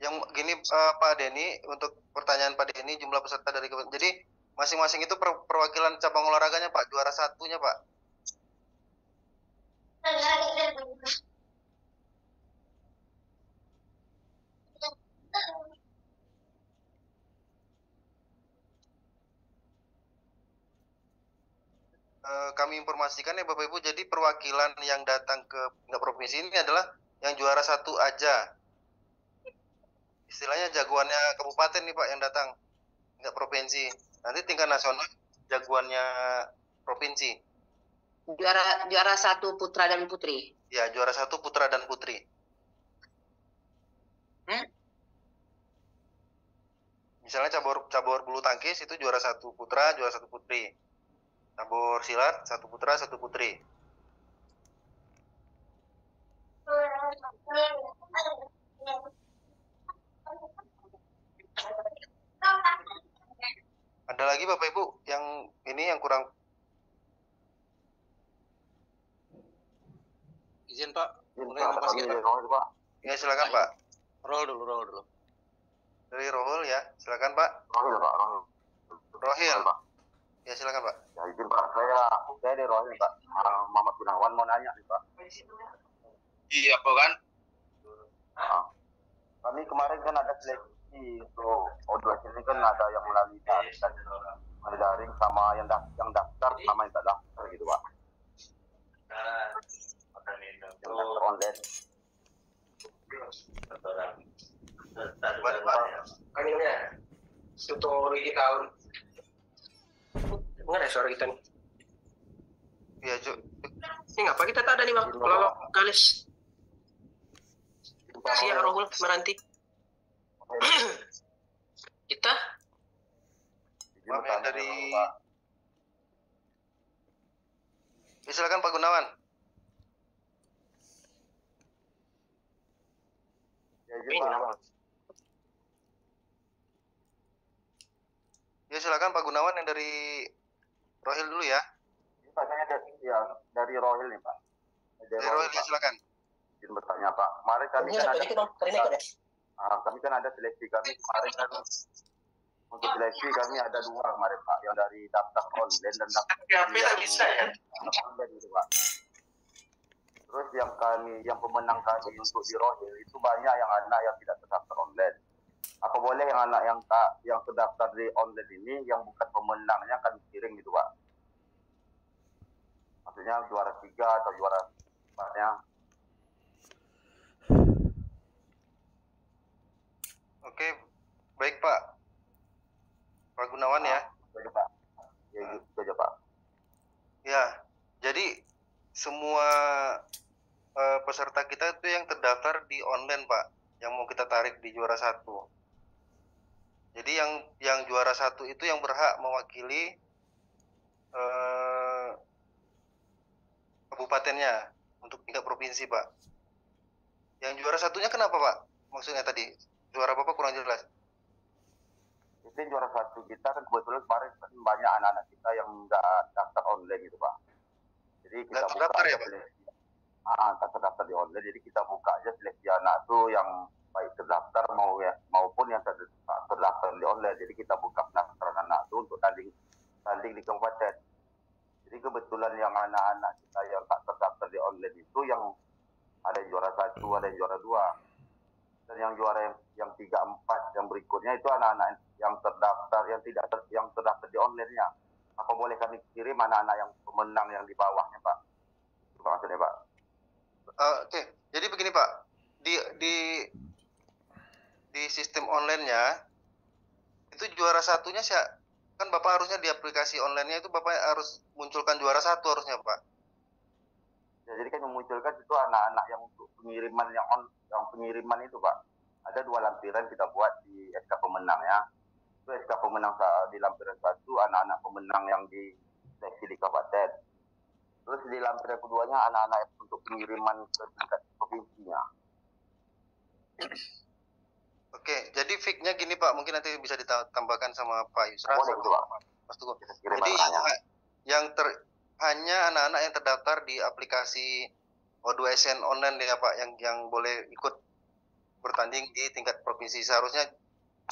Yang gini Pak Denny, untuk pertanyaan Pak Denny, jumlah peserta dari jadi masing-masing itu perwakilan cabang olahraganya Pak, juara satunya Pak. Kami informasikan ya Bapak Ibu, jadi perwakilan yang datang ke provinsi ini adalah yang juara satu aja. Istilahnya jagoannya kabupaten nih Pak yang datang, nggak provinsi. Nanti tingkat nasional jagoannya provinsi. Juara satu putra dan putri. Ya, juara satu putra dan putri. Misalnya cabur bulu tangkis itu juara satu putra, juara satu putri. Cabur silat satu putra, satu putri. Ada lagi Bapak Ibu yang ini yang kurang? Izin Pak, mulai Pak. Ya silakan Pak. Roll dulu. Dari Rohul ya, silakan Pak. Rohil. Pak. Ya silakan Pak. Ya izin Pak, saya dari Rohil Pak. Muhammad Gunawan mau nanya nih Pak. Iya Pak kan? Kami kemarin kan ada seleksi untuk O2 ini kan ada yang melalui daring sama yang daftar sama yang tak daftar gitu Pak. Yang daftar online. Kan ini ya, tutorial kita dengar ya suara kita nih. Iya Cuk. Ini ngapa kita tak ada nih Bang? Kalau Galis. Siap Rohul Meranti. Kita dari Silakan Pak Gunawan. Ini nama. Ya silakan Pak Gunawan yang dari Rohil dulu ya. Ini Pak, saya dari Rohil nih Pak. Dari Rohil ya, silakan. Izin bertanya Pak. Kemarin kami kan ada seleksi kami kemarin kan untuk seleksi kami ada 2 kemarin Pak, yang dari daftar online dan daftar online itu Pak. Terus yang pemenang kami untuk di Rohil itu banyak yang anak yang tidak terdaftar online. Apa boleh yang anak yang terdaftar di online ini yang bukan pemenangnya kami kirim gitu Pak? Maksudnya juara 3 atau juara 4-nya. Oke, baik Pak. Pak Gunawan ya. Itu Pak. Ya gitu aja Pak. Ya, jadi semua peserta kita itu yang terdaftar di online Pak, yang mau kita tarik di juara 1. Jadi yang juara 1 itu yang berhak mewakili kabupatennya untuk tingkat provinsi Pak. Yang juara 1-nya kenapa Pak? Maksudnya tadi juara Bapak kurang jelas. Itu juara 1 kita kan kebetulan kemarin banyak anak-anak kita yang nggak daftar online gitu Pak. Jadi kita Nggak terdaftar ya Pak? Tak terdaftar di online, jadi kita buka aja seleksi anak tuh yang baik terdaftar maupun yang terdaftar di online. Jadi kita buka pendaftaran anak tuh untuk tanding di kabupaten. Jadi kebetulan yang anak-anak kita yang tak terdaftar di online itu yang ada yang juara 1, ada yang juara 2. Dan yang juara yang 3, 4 yang berikutnya itu anak-anak yang terdaftar yang terdaftar di online-nya. Apa boleh kami kirim anak-anak yang pemenang yang di bawahnya Pak? Itu maksudnya Pak. Oke, jadi begini Pak, di sistem online-nya itu juara 1-nya kan Bapak harusnya di aplikasi online-nya itu Bapak harus munculkan juara 1 harusnya Pak. Ya, jadi kan memunculkan itu anak-anak yang untuk pengiriman yang pengiriman itu Pak. Ada 2 lampiran kita buat di SK pemenang ya. Itu SK pemenang di lampiran 1 anak-anak pemenang yang di seleksi di kabupaten. Terus di lampiran keduanya anak-anak untuk pengiriman ke tingkat provinsinya. Oke, jadi fix-nya gini Pak, mungkin nanti bisa ditambahkan sama Pak Yusra. Boleh gitu Pak. Mas Teguh. Jadi hanya anak-anak yang terdaftar di aplikasi O2SN online ya Pak, yang boleh ikut bertanding di tingkat provinsi. Seharusnya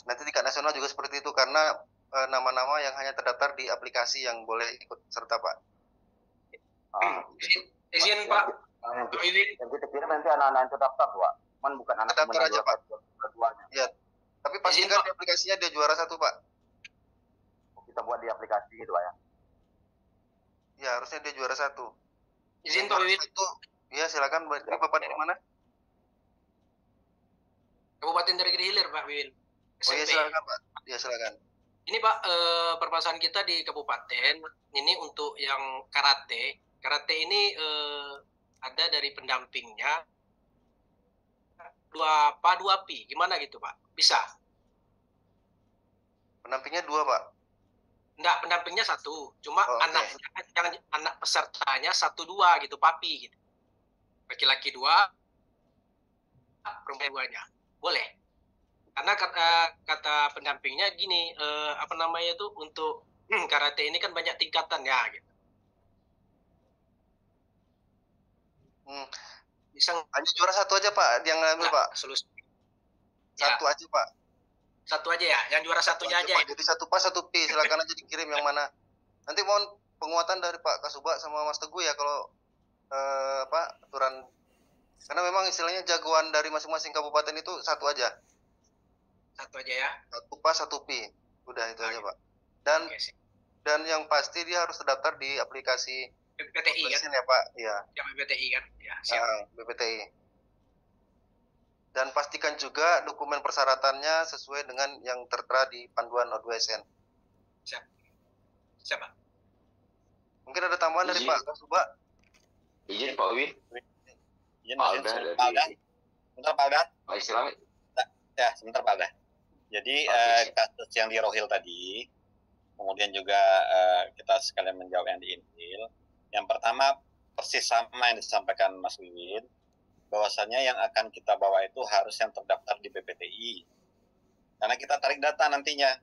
nanti tingkat nasional juga seperti itu, karena nama-nama yang hanya terdaftar di aplikasi yang boleh ikut serta Pak. Izin Pak. Yang kita kirim nanti anak-anak yang terdaftar Pak. Cuman bukan anak terdaftar aja Pak. Keduanya. Ya. Tapi pastikan di aplikasinya dia juara 1 Pak. Kita buat di aplikasi gitu Pak ya. Ya, harusnya dia juara 1. Izin Pak Wiwit. Ya, silakan. Ini Bapak dari mana? Kabupaten dari Hilir Pak Wiwit. Oh iya, silakan Pak. Ya, silakan. Ini Pak, permasalahan kita di kabupaten ini untuk yang karate. Karate ini ada dari pendampingnya 2 pi. Gimana gitu Pak? Bisa? Pendampingnya 2 Pak? Enggak, pendampingnya 1. Cuma anak pesertanya 1-2 gitu, papi gitu. Laki-laki 2, perempuan 2-nya. Boleh. Karena kata pendampingnya gini, untuk karate ini kan banyak tingkatan ya gitu. Bisa hanya juara 1 aja Pak yang ngambil Pak. Solusi. 1 aja Pak. 1 aja ya, yang juara 1-nya aja. Pak. Jadi 1 pas 1 pi, silakan aja dikirim yang mana. Nanti mohon penguatan dari Pak Kasubag sama Mas Teguh ya kalau aturan, karena memang istilahnya jagoan dari masing-masing kabupaten itu 1 aja. 1 aja ya. 1 pas 1 pi. Udah itu aja Pak. Dan yang pasti dia harus terdaftar di aplikasi BPTI kan ya Pak. Iya. Yang BPTI kan. Ya, siap. BPTI. Dan pastikan juga dokumen persyaratannya sesuai dengan yang tertera di panduan O2SN. Siap. Siap Pak. Mungkin ada tambahan dari Pak Kasubag. Izin Pak Wi. Izin Pak Alda. Sebentar Pak Alda. Ya, sebentar Pak Alda. Jadi kasus yang di Rohil tadi, kemudian juga kita sekalian menjawab yang di Intil. Yang pertama, persis sama yang disampaikan Mas Wiwin, bahwasanya yang akan kita bawa itu harus yang terdaftar di BPTI. Karena kita tarik data nantinya.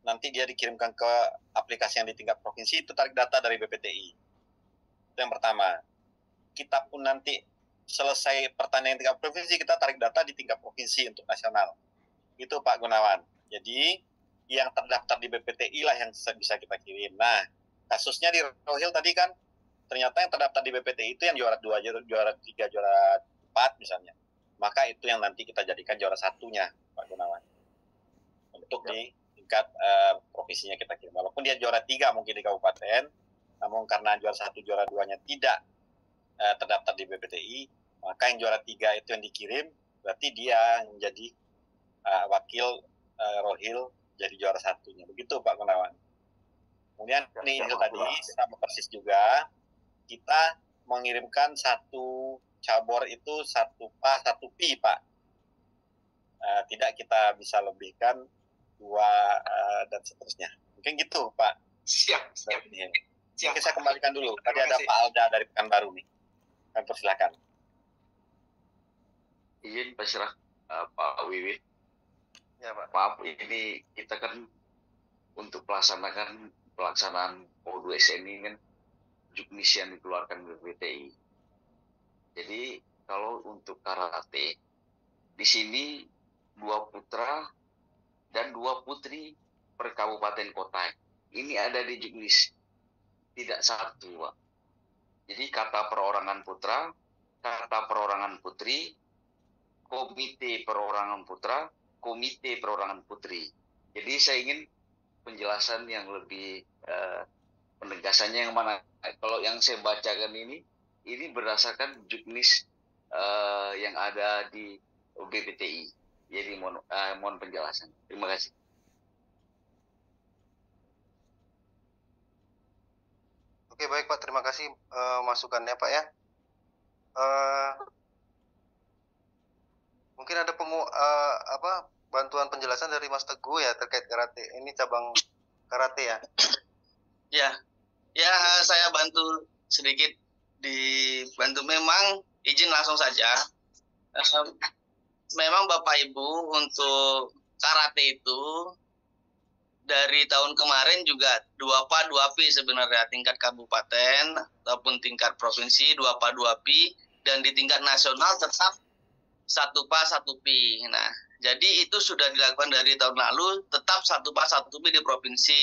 Nanti dia dikirimkan ke aplikasi yang di tingkat provinsi, itu tarik data dari BPTI. Itu yang pertama. Kita pun nanti selesai pertanian tingkat provinsi, kita tarik data di tingkat provinsi untuk nasional. Itu Pak Gunawan. Jadi yang terdaftar di BPTI lah yang bisa kita kirim. Nah, kasusnya di Rohil tadi kan, ternyata yang terdaftar di BPTI itu yang juara 2, juara 3, juara 4 misalnya. Maka itu yang nanti kita jadikan juara satunya, Pak Gunawan. Untuk di tingkat provinsinya kita kirim. Walaupun dia juara 3 mungkin di kabupaten, namun karena juara 1, juara 2-nya tidak terdaftar di BPTI, maka yang juara 3 itu yang dikirim, berarti dia menjadi wakil Rohil jadi juara satunya. Begitu Pak Gunawan. Kemudian ini tadi sama persis juga, kita mengirimkan satu cabor itu 1 PA 1 pi Pak. Tidak kita bisa lebihkan 2 dan seterusnya. Mungkin gitu Pak. Siap. Mungkin saya kembalikan dulu. Tadi ada Pak Alda dari Pekanbaru nih. Kami persilakan. Izin pasrah Pak Wiwin. Ya Pak. Maaf, ini kita kan untuk pelaksanaan O2 SN ini kan juknis yang dikeluarkan BPTI. Jadi kalau untuk karate di sini 2 putra dan 2 putri per kabupaten kota. Ini ada di juknis, tidak 1 Pak. Jadi kata perorangan putra, kata perorangan putri, komite perorangan putra, komite perorangan putri. Jadi saya ingin penjelasan yang lebih penegasannya yang mana. Kalau yang saya bacakan ini berdasarkan juknis yang ada di BPTI. Jadi mohon penjelasan. Terima kasih. Oke baik Pak, terima kasih masukannya Pak ya. Mungkin ada bantuan penjelasan dari Mas Teguh ya terkait karate. Ini cabang karate ya. Ya, saya bantu sedikit dibantu. Memang izin langsung saja. Memang Bapak Ibu untuk karate itu dari tahun kemarin juga 2 PA 2 pi sebenarnya, tingkat kabupaten ataupun tingkat provinsi 2 PA 2 pi, dan di tingkat nasional tetap 1 PA 1 pi. Nah, jadi itu sudah dilakukan dari tahun lalu, tetap 1 PA 1 pi di provinsi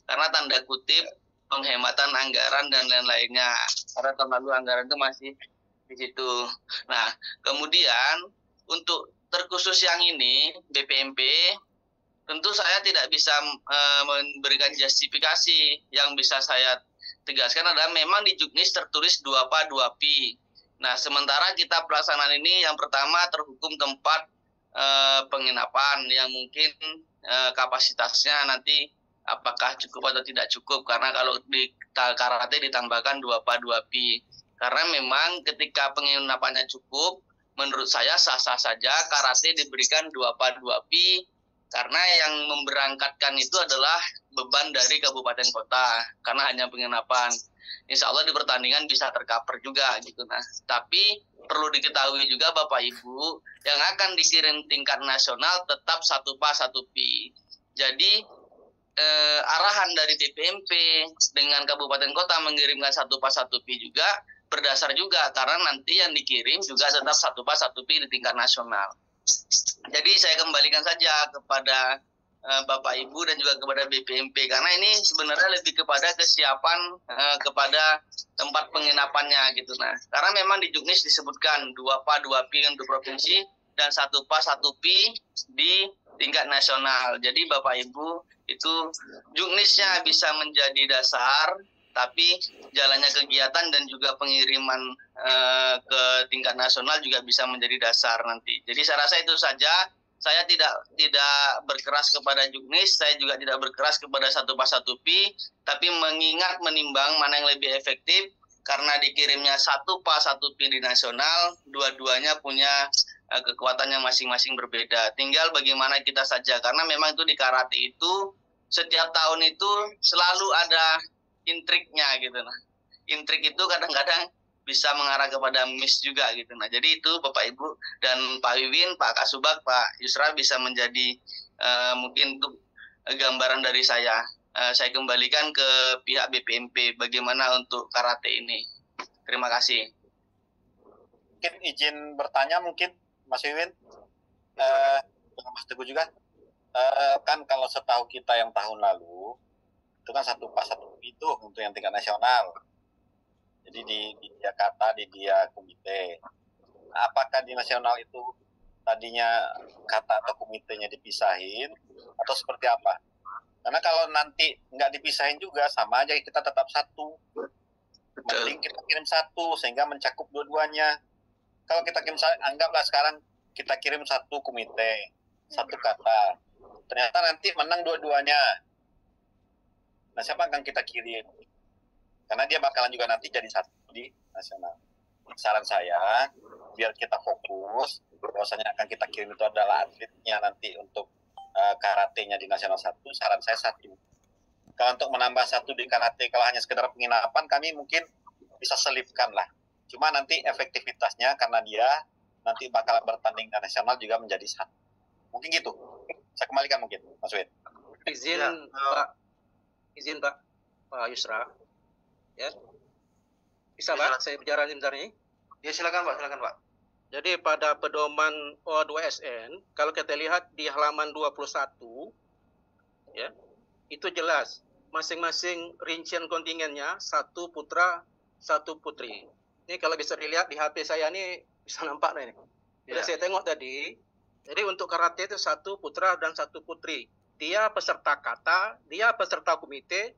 karena tanda kutip penghematan anggaran dan lain-lainnya. Karena tahun lalu anggaran itu masih di situ. Nah, kemudian untuk terkhusus yang ini BPMP, tentu saya tidak bisa memberikan justifikasi. Yang bisa saya tegaskan adalah memang di juknis tertulis 2 PA 2 pi. Nah, sementara kita pelaksanaan ini yang pertama terhukum tempat penginapan yang mungkin kapasitasnya nanti apakah cukup atau tidak cukup, karena kalau di karate ditambahkan 2 PA 2 pi. Karena memang ketika penginapannya cukup, menurut saya sah-sah saja karate diberikan 2 PA 2 pi, karena yang memberangkatkan itu adalah beban dari kabupaten kota, karena hanya penginapan. Insya Allah di pertandingan bisa tercover juga gitu. Nah, tapi perlu diketahui juga Bapak Ibu, yang akan dikirim tingkat nasional tetap 1 PA 1 pi. Jadi arahan dari BPMP dengan kabupaten kota mengirimkan 1 PA 1 pi juga berdasar juga, karena nanti yang dikirim juga tetap 1 PA 1 pi di tingkat nasional. Jadi saya kembalikan saja kepada Bapak Ibu dan juga kepada BPMP, karena ini sebenarnya lebih kepada kesiapan kepada tempat penginapannya gitu. Nah, karena memang di juknis disebutkan 2 PA 2 pi untuk provinsi dan 1 PA 1 pi di tingkat nasional. Jadi Bapak Ibu itu juknisnya bisa menjadi dasar, tapi jalannya kegiatan dan juga pengiriman ke tingkat nasional juga bisa menjadi dasar nanti. Jadi saya rasa itu saja. Saya tidak berkeras kepada juknis, saya juga tidak berkeras kepada 1 PA 1 pi, tapi menimbang mana yang lebih efektif, karena dikirimnya 1 PA 1 pi di nasional, dua-duanya punya kekuatan yang masing-masing berbeda. Tinggal bagaimana kita saja, karena memang itu di karate itu setiap tahun itu selalu ada intriknya gitu. Nah, intrik itu kadang-kadang bisa mengarah kepada miss juga gitu. Nah, jadi itu Bapak Ibu dan Pak Wiwin, Pak Kasubag, Pak Yusra bisa menjadi mungkin untuk gambaran dari saya. Saya kembalikan ke pihak BPMP bagaimana untuk karate ini. Terima kasih. Mungkin izin bertanya mungkin Mas Wiwin, Mas Teguh juga. Kan kalau setahu kita yang tahun lalu itu kan 1 itu untuk yang tingkat nasional. Jadi di dia kata, di dia komite. Apakah di nasional itu tadinya kata atau komitenya dipisahin atau seperti apa? Karena kalau nanti nggak dipisahin juga sama aja kita tetap satu. Mending kita kirim satu sehingga mencakup dua-duanya. Kalau kita kirim, anggaplah sekarang kita kirim satu komite, satu kata. Ternyata nanti menang dua-duanya. Nah, siapa akan kita kirim? Karena dia bakalan juga nanti jadi satu di nasional. Saran saya, biar kita fokus, bahwasanya akan kita kirim itu adalah atletnya nanti untuk karate-nya di nasional 1, saran saya 1. Kalau untuk menambah 1 di karate, kalau hanya sekedar penginapan, kami mungkin bisa selipkan lah. Cuma nanti efektivitasnya karena dia nanti bakal bertanding di nasional juga menjadi 1. Mungkin gitu. Saya kembalikan mungkin, Mas Wid. Izin Pak Yusra. Ya. Bisa Pak, saya bicara sebentar ini? Ya silakan Pak. Jadi pada pedoman O2SN, kalau kita lihat di halaman 21, ya, itu jelas masing-masing rincian kontingennya 1 putra, 1 putri. Ini kalau bisa dilihat di HP saya ini bisa nampak nih. Sudah saya tengok tadi. Jadi untuk karate itu 1 putra dan 1 putri. Dia peserta kata, dia peserta komite,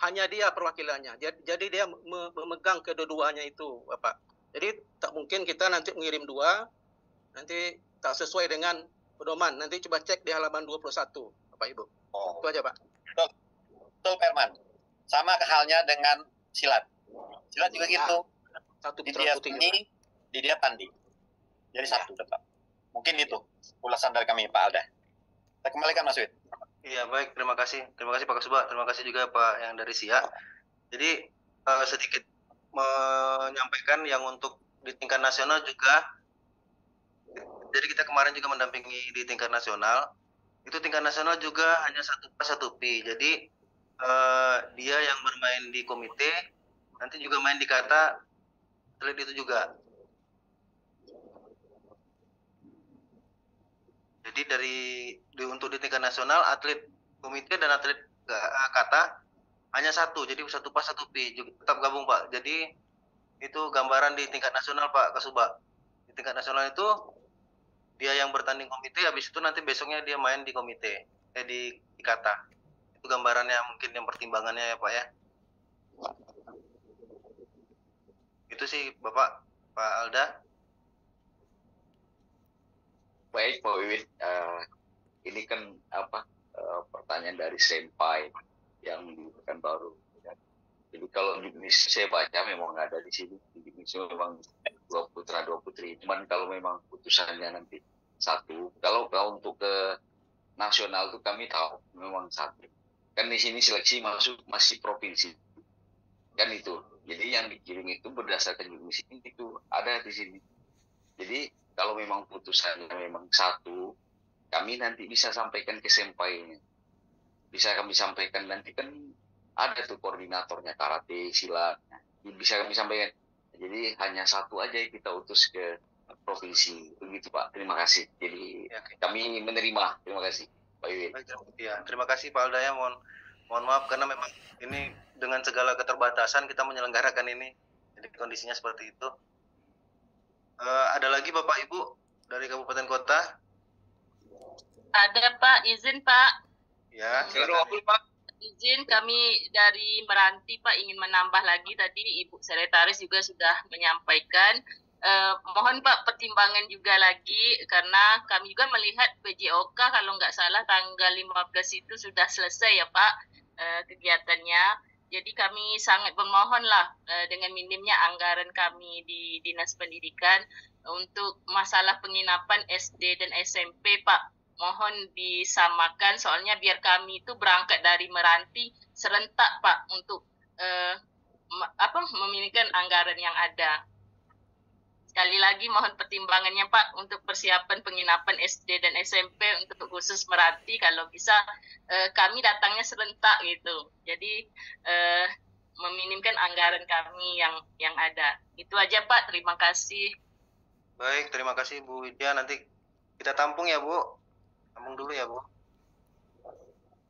hanya dia perwakilannya. Jadi dia memegang kedua-duanya itu, Bapak. Jadi tak mungkin kita nanti mengirim 2, nanti tak sesuai dengan pedoman. Nanti coba cek di halaman 21, Bapak Ibu. Itu aja, Pak. Betul, Perman. Sama halnya dengan silat. Silat juga gitu. Di dia ini, di dia tanding. Jadi 1 tetap. Mungkin itu ulasan dari kami, Pak Alda. Saya kembalikan, Mas Wid. Iya, baik. Terima kasih. Terima kasih Pak Kasubag. Terima kasih juga Pak yang dari SIA. Jadi sedikit menyampaikan yang untuk di tingkat nasional juga. Jadi kita kemarin juga mendampingi di tingkat nasional. Itu tingkat nasional juga hanya 1 P. Jadi dia yang bermain di komite, nanti juga main di kata, atlet itu juga. Jadi untuk di tingkat nasional, atlet komite dan atlet kata hanya 1, jadi 1 pas 1 P, juga tetap gabung Pak. Jadi itu gambaran di tingkat nasional Pak Kasubag. Di tingkat nasional itu dia yang bertanding komite, habis itu nanti besoknya dia main di komite, di kata. Itu gambarannya mungkin yang pertimbangannya ya Pak ya. Itu sih Bapak, Pak Alda. Baik Pak Wiwin, ini kan pertanyaan dari Senpai yang bukan baru. Jadi kalau di Indonesia saya baca memang ada di sini. Di Indonesia memang 2 putra 2 putri. Cuman kalau memang putusannya nanti 1. Kalau untuk ke nasional itu kami tahu memang 1. Kan di sini seleksi masih provinsi. Kan itu. Jadi yang dikirim itu berdasarkan jurnis itu ada di sini. Jadi kalau memang putusannya memang 1, kami nanti bisa sampaikan ke Senpai-nya. Bisa kami sampaikan nanti kan ada tuh koordinatornya karate, silat, bisa kami sampaikan. Jadi hanya 1 aja kita utus ke provinsi, begitu Pak. Terima kasih. Jadi kami menerima. Terima kasih Pak Wiwin. Ya, terima kasih Pak Aldaya. Mohon maaf karena memang ini dengan segala keterbatasan kita menyelenggarakan ini. Jadi kondisinya seperti itu. Ada lagi Bapak Ibu dari kabupaten kota? Ada Pak, izin Pak. Ya, silakan. Pak. Izin kami dari Meranti Pak ingin menambah lagi tadi Ibu Sekretaris juga sudah menyampaikan. Mohon Pak pertimbangan juga lagi karena kami juga melihat PJOK kalau nggak salah tanggal 15 itu sudah selesai ya Pak kegiatannya. Jadi kami sangat bermohonlah dengan minimnya anggaran kami di Dinas Pendidikan untuk masalah penginapan SD dan SMP Pak. Mohon disamakan soalnya biar kami itu berangkat dari Meranti serentak Pak untuk meminimalkan anggaran yang ada. Sekali lagi mohon pertimbangannya Pak untuk persiapan penginapan SD dan SMP untuk khusus Meranti, kalau bisa kami datangnya serentak gitu. Jadi meminimkan anggaran kami yang ada. Itu aja Pak, terima kasih. Baik, terima kasih Bu Widya. Nanti kita tampung ya Bu. Tampung dulu ya Bu.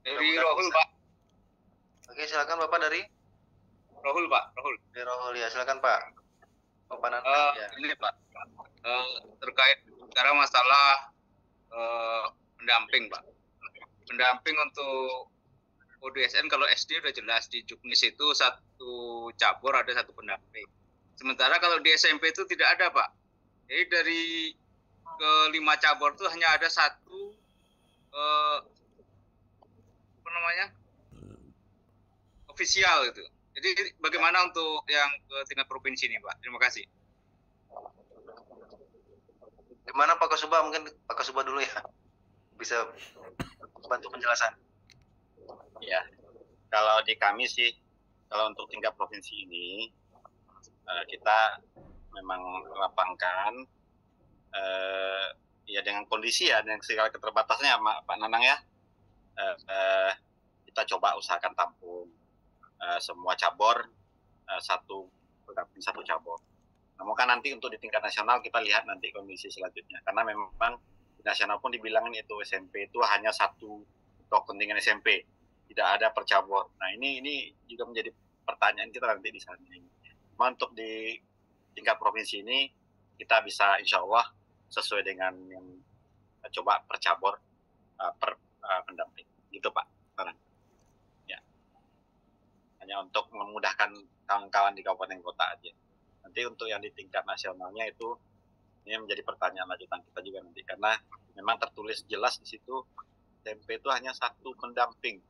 Dari Rohul Pak. Oke, silakan Bapak dari Rohul Pak. Rohul. Dari Rohul ya, silakan Pak. Bapak ya. Ini Pak, terkait sekarang masalah pendamping Pak. Pendamping untuk ODSN kalau SD udah jelas di Juknis itu satu cabur ada satu pendamping. Sementara kalau di SMP itu tidak ada Pak. Jadi dari ke 5 cabur itu hanya ada satu ofisial itu. Jadi bagaimana untuk yang ke tingkat provinsi ini Pak? Terima kasih. Gimana Pak Kasuba? Mungkin Pak Kasuba dulu ya. Bisa bantu penjelasan. Ya, kalau di kami sih, kalau untuk tingkat provinsi ini, kita memang lapangkan ya dengan kondisi ya, dengan segala keterbatasannya Pak Nanang ya. Kita coba usahakan tampung semua cabur satu cabur. Namun kan nanti untuk di tingkat nasional kita lihat nanti kondisi selanjutnya, karena memang di nasional pun dibilangin itu SMP itu hanya satu kontingen SMP, tidak ada per cabur. Nah ini juga menjadi pertanyaan kita nanti di sana. Cuma untuk di tingkat provinsi ini kita bisa insya Allah sesuai dengan yang coba per cabur per pendamping gitu Pak. Ya, hanya untuk memudahkan kawan-kawan di kabupaten kota aja. Nanti untuk yang di tingkat nasionalnya itu ini menjadi pertanyaan lanjutan kita juga nanti, karena memang tertulis jelas di situ SMP itu hanya satu pendamping.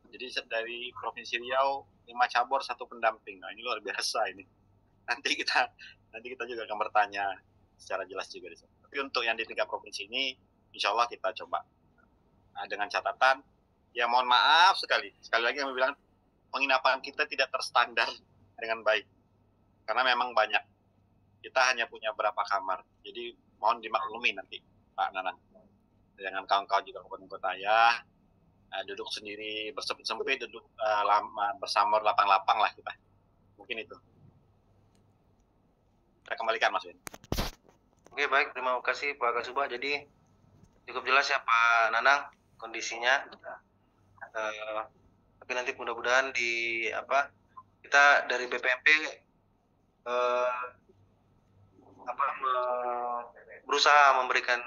Jadi dari Provinsi Riau 5 cabur satu pendamping. Nah ini luar biasa ini. Nanti kita juga akan bertanya secara jelas juga di sana. Tapi untuk yang di tingkat provinsi ini, insya Allah kita coba dengan catatan. Ya mohon maaf sekali lagi kami bilang penginapan kita tidak terstandar dengan baik. Karena memang banyak. Kita hanya punya berapa kamar. Jadi mohon dimaklumi nanti Pak Nanang. Dengan kawan-kawan juga kabupaten kota ya. Duduk sendiri bersempit-sempit, duduk bersamur lapang-lapang lah kita. Mungkin itu. Kita kembalikan Mas Win. Oke baik, terima kasih Pak Kasuba. Jadi cukup jelas ya Pak Nanang kondisinya. Tapi nanti mudah-mudahan kita dari BPMP berusaha memberikan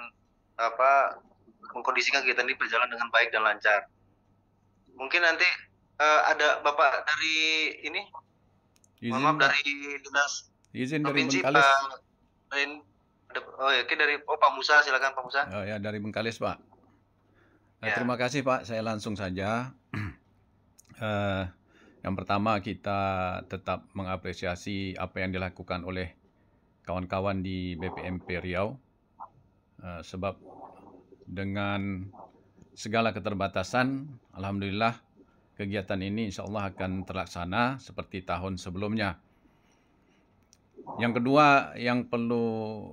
mengkondisikan kegiatan ini berjalan dengan baik dan lancar. Mungkin nanti ada Bapak dari ini, mohon maaf dari dinas provinsi Pak. Dari Pak Musa, silakan Pak Musa. Oh ya, dari Bengkalis Pak. Ya. Terima kasih Pak, saya langsung saja. Yang pertama kita tetap mengapresiasi apa yang dilakukan oleh kawan-kawan di BPMP Riau. Sebab dengan segala keterbatasan, alhamdulillah kegiatan ini insya Allah akan terlaksana seperti tahun sebelumnya. Yang kedua yang perlu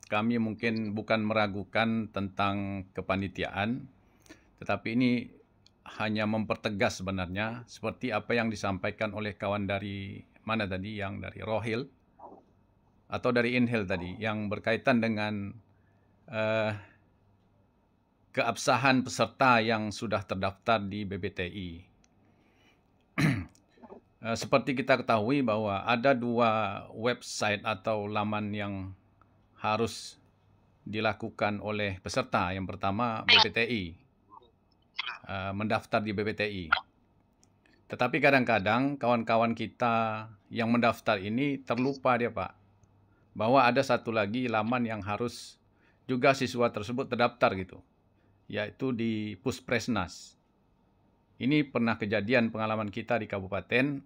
kami mungkin bukan meragukan tentang kepanitiaan, tetapi ini hanya mempertegas sebenarnya seperti apa yang disampaikan oleh kawan dari mana tadi, yang dari Rohil atau dari Inhil tadi, yang berkaitan dengan keabsahan peserta yang sudah terdaftar di BPTI. Seperti kita ketahui bahwa ada 2 website atau laman yang harus dilakukan oleh peserta. Yang pertama BPTI, mendaftar di BPTI. Tetapi kadang-kadang kawan-kawan kita yang mendaftar ini terlupa dia Pak, bahwa ada satu lagi laman yang harus juga siswa tersebut terdaftar gitu, yaitu di Puspresnas. Ini pernah kejadian pengalaman kita di kabupaten.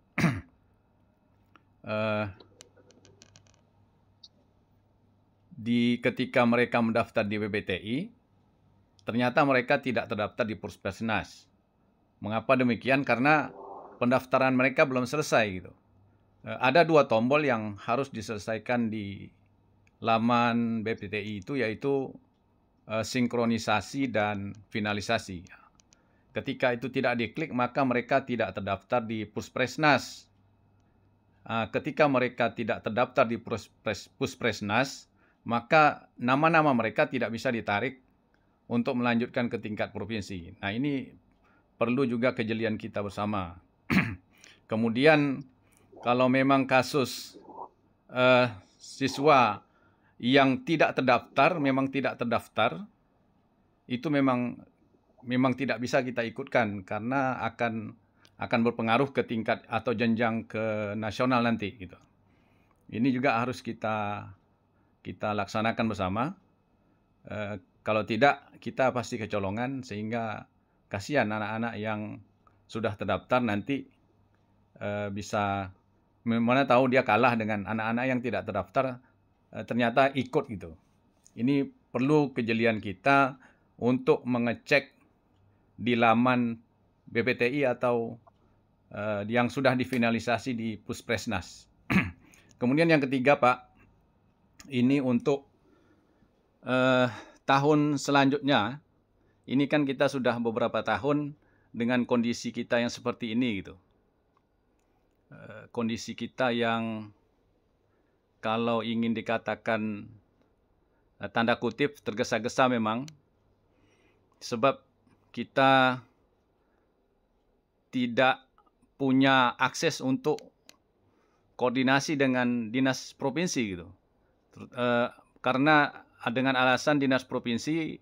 Ketika mereka mendaftar di BPTI, ternyata mereka tidak terdaftar di Puspresnas. Mengapa demikian? Karena pendaftaran mereka belum selesai gitu. Ada 2 tombol yang harus diselesaikan di laman BPTI itu, yaitu sinkronisasi dan finalisasi. Ketika itu tidak diklik, maka mereka tidak terdaftar di Puspresnas. Ketika mereka tidak terdaftar di Puspresnas, maka nama-nama mereka tidak bisa ditarik untuk melanjutkan ke tingkat provinsi. Nah, ini perlu juga kejelian kita bersama. Kemudian, kalau memang kasus siswa yang tidak terdaftar, memang tidak terdaftar, itu memang tidak bisa kita ikutkan karena akan berpengaruh ke tingkat atau jenjang ke nasional nanti gitu. Ini juga harus kita laksanakan bersama. Kalau tidak, kita pasti kecolongan, sehingga kasihan anak-anak yang sudah terdaftar nanti bisa, mana tahu dia kalah dengan anak-anak yang tidak terdaftar, ternyata ikut gitu. Ini perlu kejelian kita untuk mengecek di laman BPTI atau yang sudah difinalisasi di Puspresnas. Kemudian yang ketiga, Pak, ini untuk tahun selanjutnya. Ini kan kita sudah beberapa tahun dengan kondisi kita yang seperti ini gitu. Kondisi kita yang kalau ingin dikatakan tanda kutip tergesa-gesa memang, sebab kita tidak punya akses untuk koordinasi dengan dinas provinsi gitu. Karena dengan alasan dinas provinsi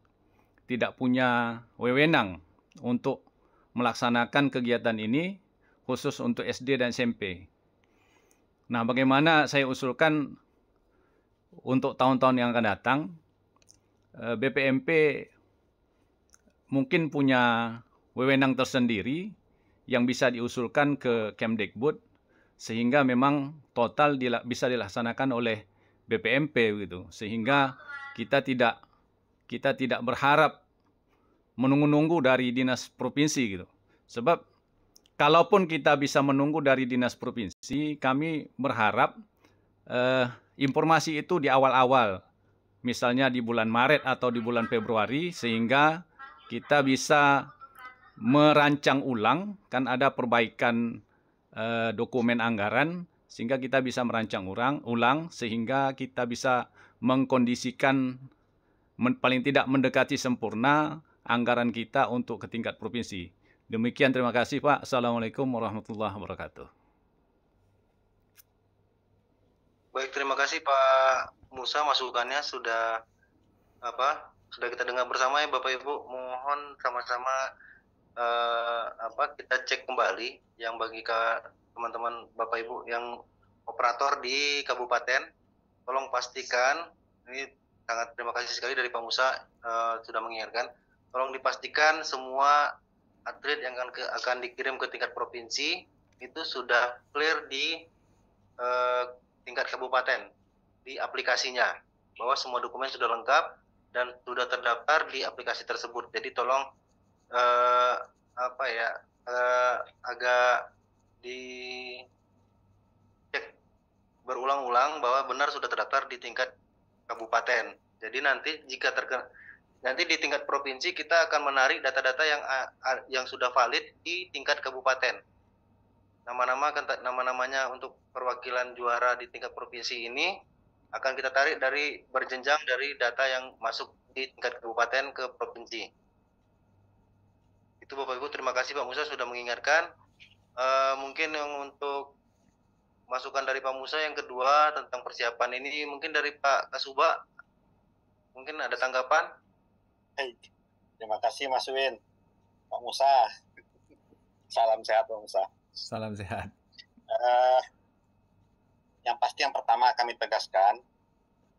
tidak punya wewenang untuk melaksanakan kegiatan ini khusus untuk SD dan SMP. Nah, bagaimana saya usulkan untuk tahun-tahun yang akan datang, BPMP mungkin punya wewenang tersendiri yang bisa diusulkan ke Kemdikbud, sehingga memang total bisa dilaksanakan oleh BPMP gitu. Sehingga kita tidak berharap menunggu-nunggu dari dinas provinsi gitu. Sebab kalaupun kita bisa menunggu dari dinas provinsi, kami berharap informasi itu di awal-awal, misalnya di bulan Maret atau di bulan Februari, sehingga kita bisa merancang ulang, kan ada perbaikan dokumen anggaran, sehingga kita bisa merancang ulang, sehingga kita bisa mengkondisikan paling tidak mendekati sempurna anggaran kita untuk ke tingkat provinsi. Demikian, terima kasih Pak. Assalamualaikum warahmatullahi wabarakatuh. Baik, terima kasih Pak Musa, masukannya sudah kita dengar bersama ya Bapak Ibu. Mohon sama-sama kita cek kembali yang bagi teman-teman Bapak Ibu yang operator di kabupaten, tolong pastikan, ini sangat terima kasih sekali dari Pak Musa sudah mengingatkan, tolong dipastikan semua atlet yang akan dikirim ke tingkat provinsi itu sudah clear di tingkat kabupaten di aplikasinya, bahwa semua dokumen sudah lengkap dan sudah terdaftar di aplikasi tersebut. Jadi tolong agak dicek berulang-ulang bahwa benar sudah terdaftar di tingkat kabupaten. Jadi nanti jika nanti di tingkat provinsi kita akan menarik data-data yang sudah valid di tingkat kabupaten. Nama-namanya untuk perwakilan juara di tingkat provinsi ini akan kita tarik dari berjenjang dari data yang masuk di tingkat kabupaten ke provinsi. Itu Bapak Ibu, terima kasih Pak Musa sudah mengingatkan. Mungkin yang untuk masukan dari Pak Musa yang kedua tentang persiapan ini, mungkin dari Pak Kasuba, mungkin ada tanggapan? Baik, terima kasih Mas Win. Pak Musa, salam sehat Pak Musa. Salam sehat. Yang pasti yang pertama kami tegaskan,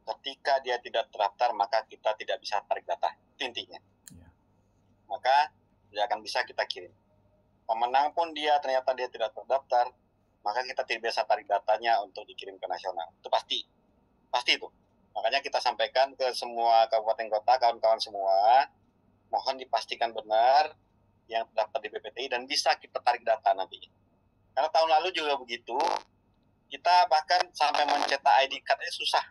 ketika dia tidak terdaftar maka kita tidak bisa tarik data, itu intinya. Ya. Maka tidak akan bisa kita kirim. Pemenang pun ternyata dia tidak terdaftar, maka kita tidak bisa tarik datanya untuk dikirim ke nasional. Itu pasti itu. Makanya kita sampaikan ke semua kabupaten kota, kawan-kawan semua, mohon dipastikan benar yang terdaftar di BPTI dan bisa kita tarik data nanti. Karena tahun lalu juga begitu, kita bahkan sampai mencetak ID card-nya susah.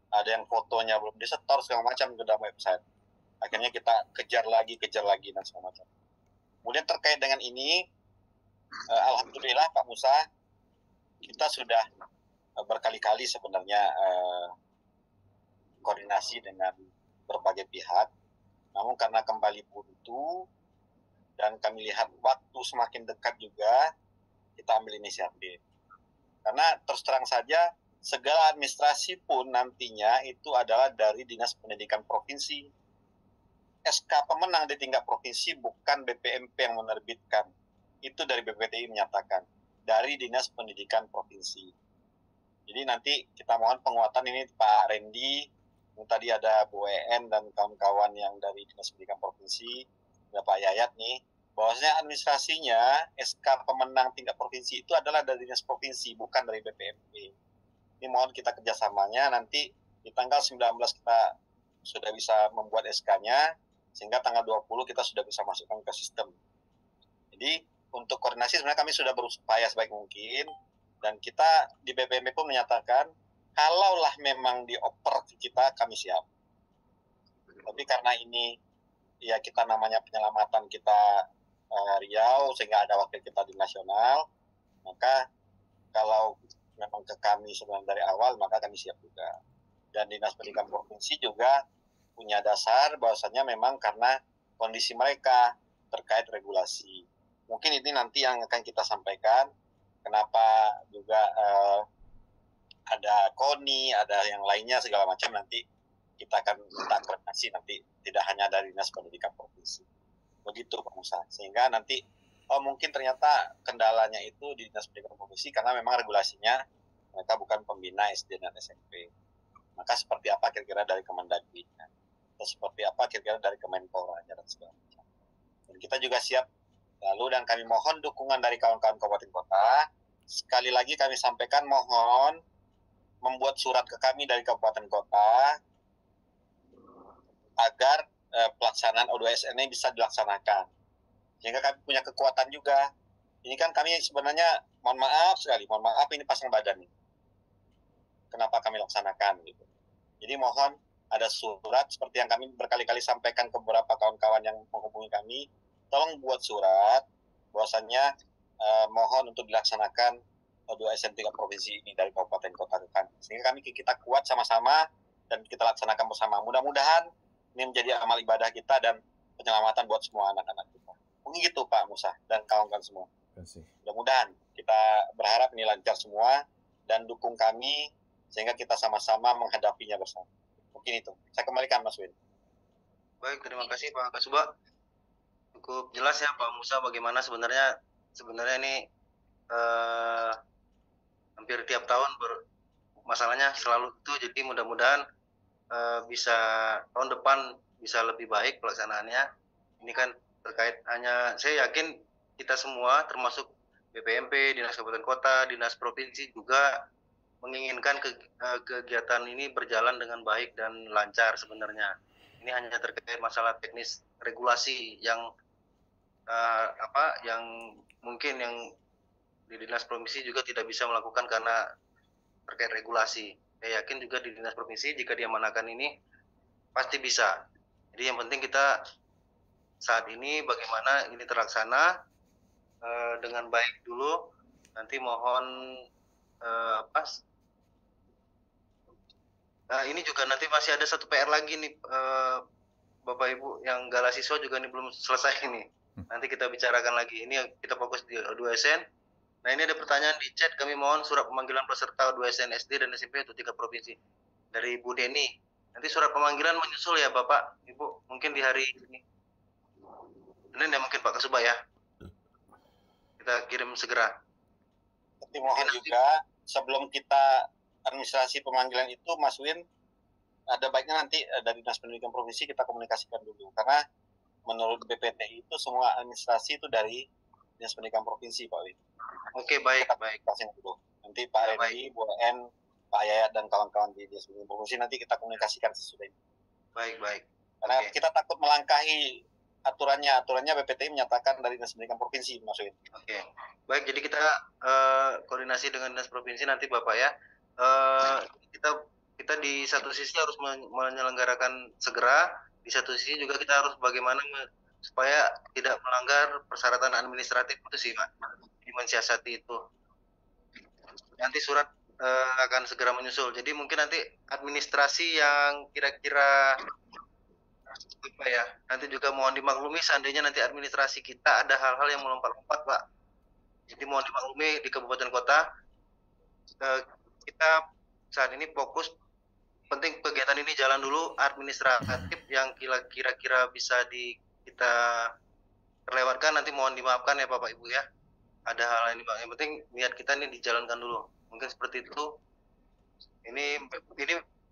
Ada yang fotonya belum disetor segala macam ke dalam website. Akhirnya kita kejar lagi dan segala macam. Kemudian terkait dengan ini, alhamdulillah Pak Musa, kita sudah berkali-kali sebenarnya koordinasi dengan berbagai pihak. Namun karena kembali buntu dan kami lihat waktu semakin dekat juga, kita ambil inisiatif. Karena terus terang saja, segala administrasi pun nantinya itu adalah dari Dinas Pendidikan Provinsi. SK pemenang di tingkat provinsi bukan BPMP yang menerbitkan. Itu dari BPTI menyatakan. Dari Dinas Pendidikan Provinsi. Jadi nanti kita mohon penguatan ini Pak Randy, tadi ada Bu EN dan kawan-kawan yang dari Dinas Pendidikan Provinsi, ada Pak Yayat nih, bahwasanya administrasinya SK pemenang tingkat provinsi itu adalah dari Dinas Provinsi, bukan dari BPMP. Ini mohon kita kerjasamanya, nanti di tanggal 19 kita sudah bisa membuat SK-nya, sehingga tanggal 20 kita sudah bisa masukkan ke sistem. Jadi untuk koordinasi sebenarnya kami sudah berupaya sebaik mungkin, dan kita di BPMP pun menyatakan, kalaulah memang dioper kita, kami siap. Tapi karena ini, ya kita namanya penyelamatan kita Riau, sehingga ada wakil kita di nasional, maka kalau memang ke kami sebenarnya dari awal, maka kami siap juga. Dan Dinas Pendidikan Provinsi juga punya dasar bahwasanya memang karena kondisi mereka terkait regulasi. Mungkin ini nanti yang akan kita sampaikan, kenapa juga ada KONI, ada yang lainnya segala macam, nanti kita akan minta koordinasi nanti, tidak hanya dari Dinas Pendidikan Provinsi. Begitu Pak Musa. Sehingga nanti, mungkin ternyata kendalanya itu di Dinas Pendidikan Provinsi karena memang regulasinya mereka bukan pembina SD dan SMP. Maka seperti apa kira-kira dari Kemendagri, atau seperti apa kira-kira dari Kemenpora dan segala macam. Dan kita juga siap lalu, dan kami mohon dukungan dari kawan-kawan kabupaten kota. Sekali lagi kami sampaikan, mohon membuat surat ke kami dari kabupaten kota agar pelaksanaan O2SN ini bisa dilaksanakan. Sehingga kami punya kekuatan juga. Ini kan kami sebenarnya, mohon maaf ini pasang badan. Kenapa kami laksanakan gitu. Jadi mohon ada surat seperti yang kami berkali-kali sampaikan ke beberapa kawan-kawan yang menghubungi kami, tolong buat surat bahwasannya mohon untuk dilaksanakan O2SN tingkat provinsi ini dari kabupaten kota ke kami. Sehingga kita kuat sama-sama dan kita laksanakan bersama. Mudah-mudahan ini menjadi amal ibadah kita dan penyelamatan buat semua anak-anak kita. Mungkin gitu Pak Musa dan kawan-kawan semua. Mudah-mudahan kita berharap ini lancar semua dan dukung kami sehingga kita sama-sama menghadapinya bersama. Mungkin itu. Saya kembalikan Mas Win. Baik, terima kasih Pak Kasubag. Cukup jelas ya Pak Musa bagaimana sebenarnya ini hampir tiap tahun masalahnya selalu itu. Jadi mudah-mudahan bisa tahun depan bisa lebih baik pelaksanaannya. Ini kan terkait hanya, saya yakin kita semua termasuk BPMP, Dinas Kabupaten Kota, Dinas Provinsi juga menginginkan kegiatan ini berjalan dengan baik dan lancar sebenarnya. Ini hanya terkait masalah teknis regulasi yang yang mungkin yang di Dinas Provinsi juga tidak bisa melakukan karena terkait regulasi. Saya yakin juga di Dinas Provinsi jika diamanahkan ini pasti bisa. Jadi yang penting kita saat ini bagaimana ini terlaksana dengan baik dulu. Nanti mohon ini juga nanti masih ada satu PR lagi nih Bapak Ibu, yang gala siswa juga ini belum selesai ini. Nanti kita bicarakan lagi. Ini kita fokus di O2SN. Nah ini ada pertanyaan di chat, kami mohon surat pemanggilan peserta O2SN SD dan SMP untuk tingkat provinsi dari Bu Deni. Nanti surat pemanggilan menyusul ya Bapak Ibu, mungkin di hari ini. Ini ya mungkin Pak Kasubag ya. Kita kirim segera. Tapi mohon juga sebelum kita administrasi pemanggilan itu Mas Win, ada baiknya nanti dari Dinas Pendidikan Provinsi kita komunikasikan dulu, karena menurut BPTI itu semua administrasi itu dari Dinas Pendidikan Provinsi Pak Win. Oke, baik. Dulu. Nanti Pak Randy, Bu En, Pak Yayat dan kawan-kawan di Dinas Pendidikan Provinsi nanti kita komunikasikan sesudah ini. Baik. Karena kita takut melangkahi aturannya BPTI menyatakan dari Dinas Pendidikan Provinsi Mas Win. Oke. Baik, jadi kita koordinasi dengan dinas provinsi nanti Bapak ya. Kita di satu sisi harus menyelenggarakan segera, di satu sisi juga kita harus bagaimana supaya tidak melanggar persyaratan administratif itu sih Pak, mensiasati itu. Nanti surat akan segera menyusul. Jadi mungkin nanti administrasi yang kira-kira apa ya, nanti juga mohon dimaklumi seandainya nanti administrasi kita ada hal-hal yang melompat-lompat Pak. Jadi mohon dimaklumi di kabupaten kota kita saat ini fokus, penting kegiatan ini jalan dulu, administratif yang kira-kira bisa kita terlewatkan nanti mohon dimaafkan ya Bapak Ibu ya. Ada hal yang penting niat kita ini dijalankan dulu. Mungkin seperti itu. Ini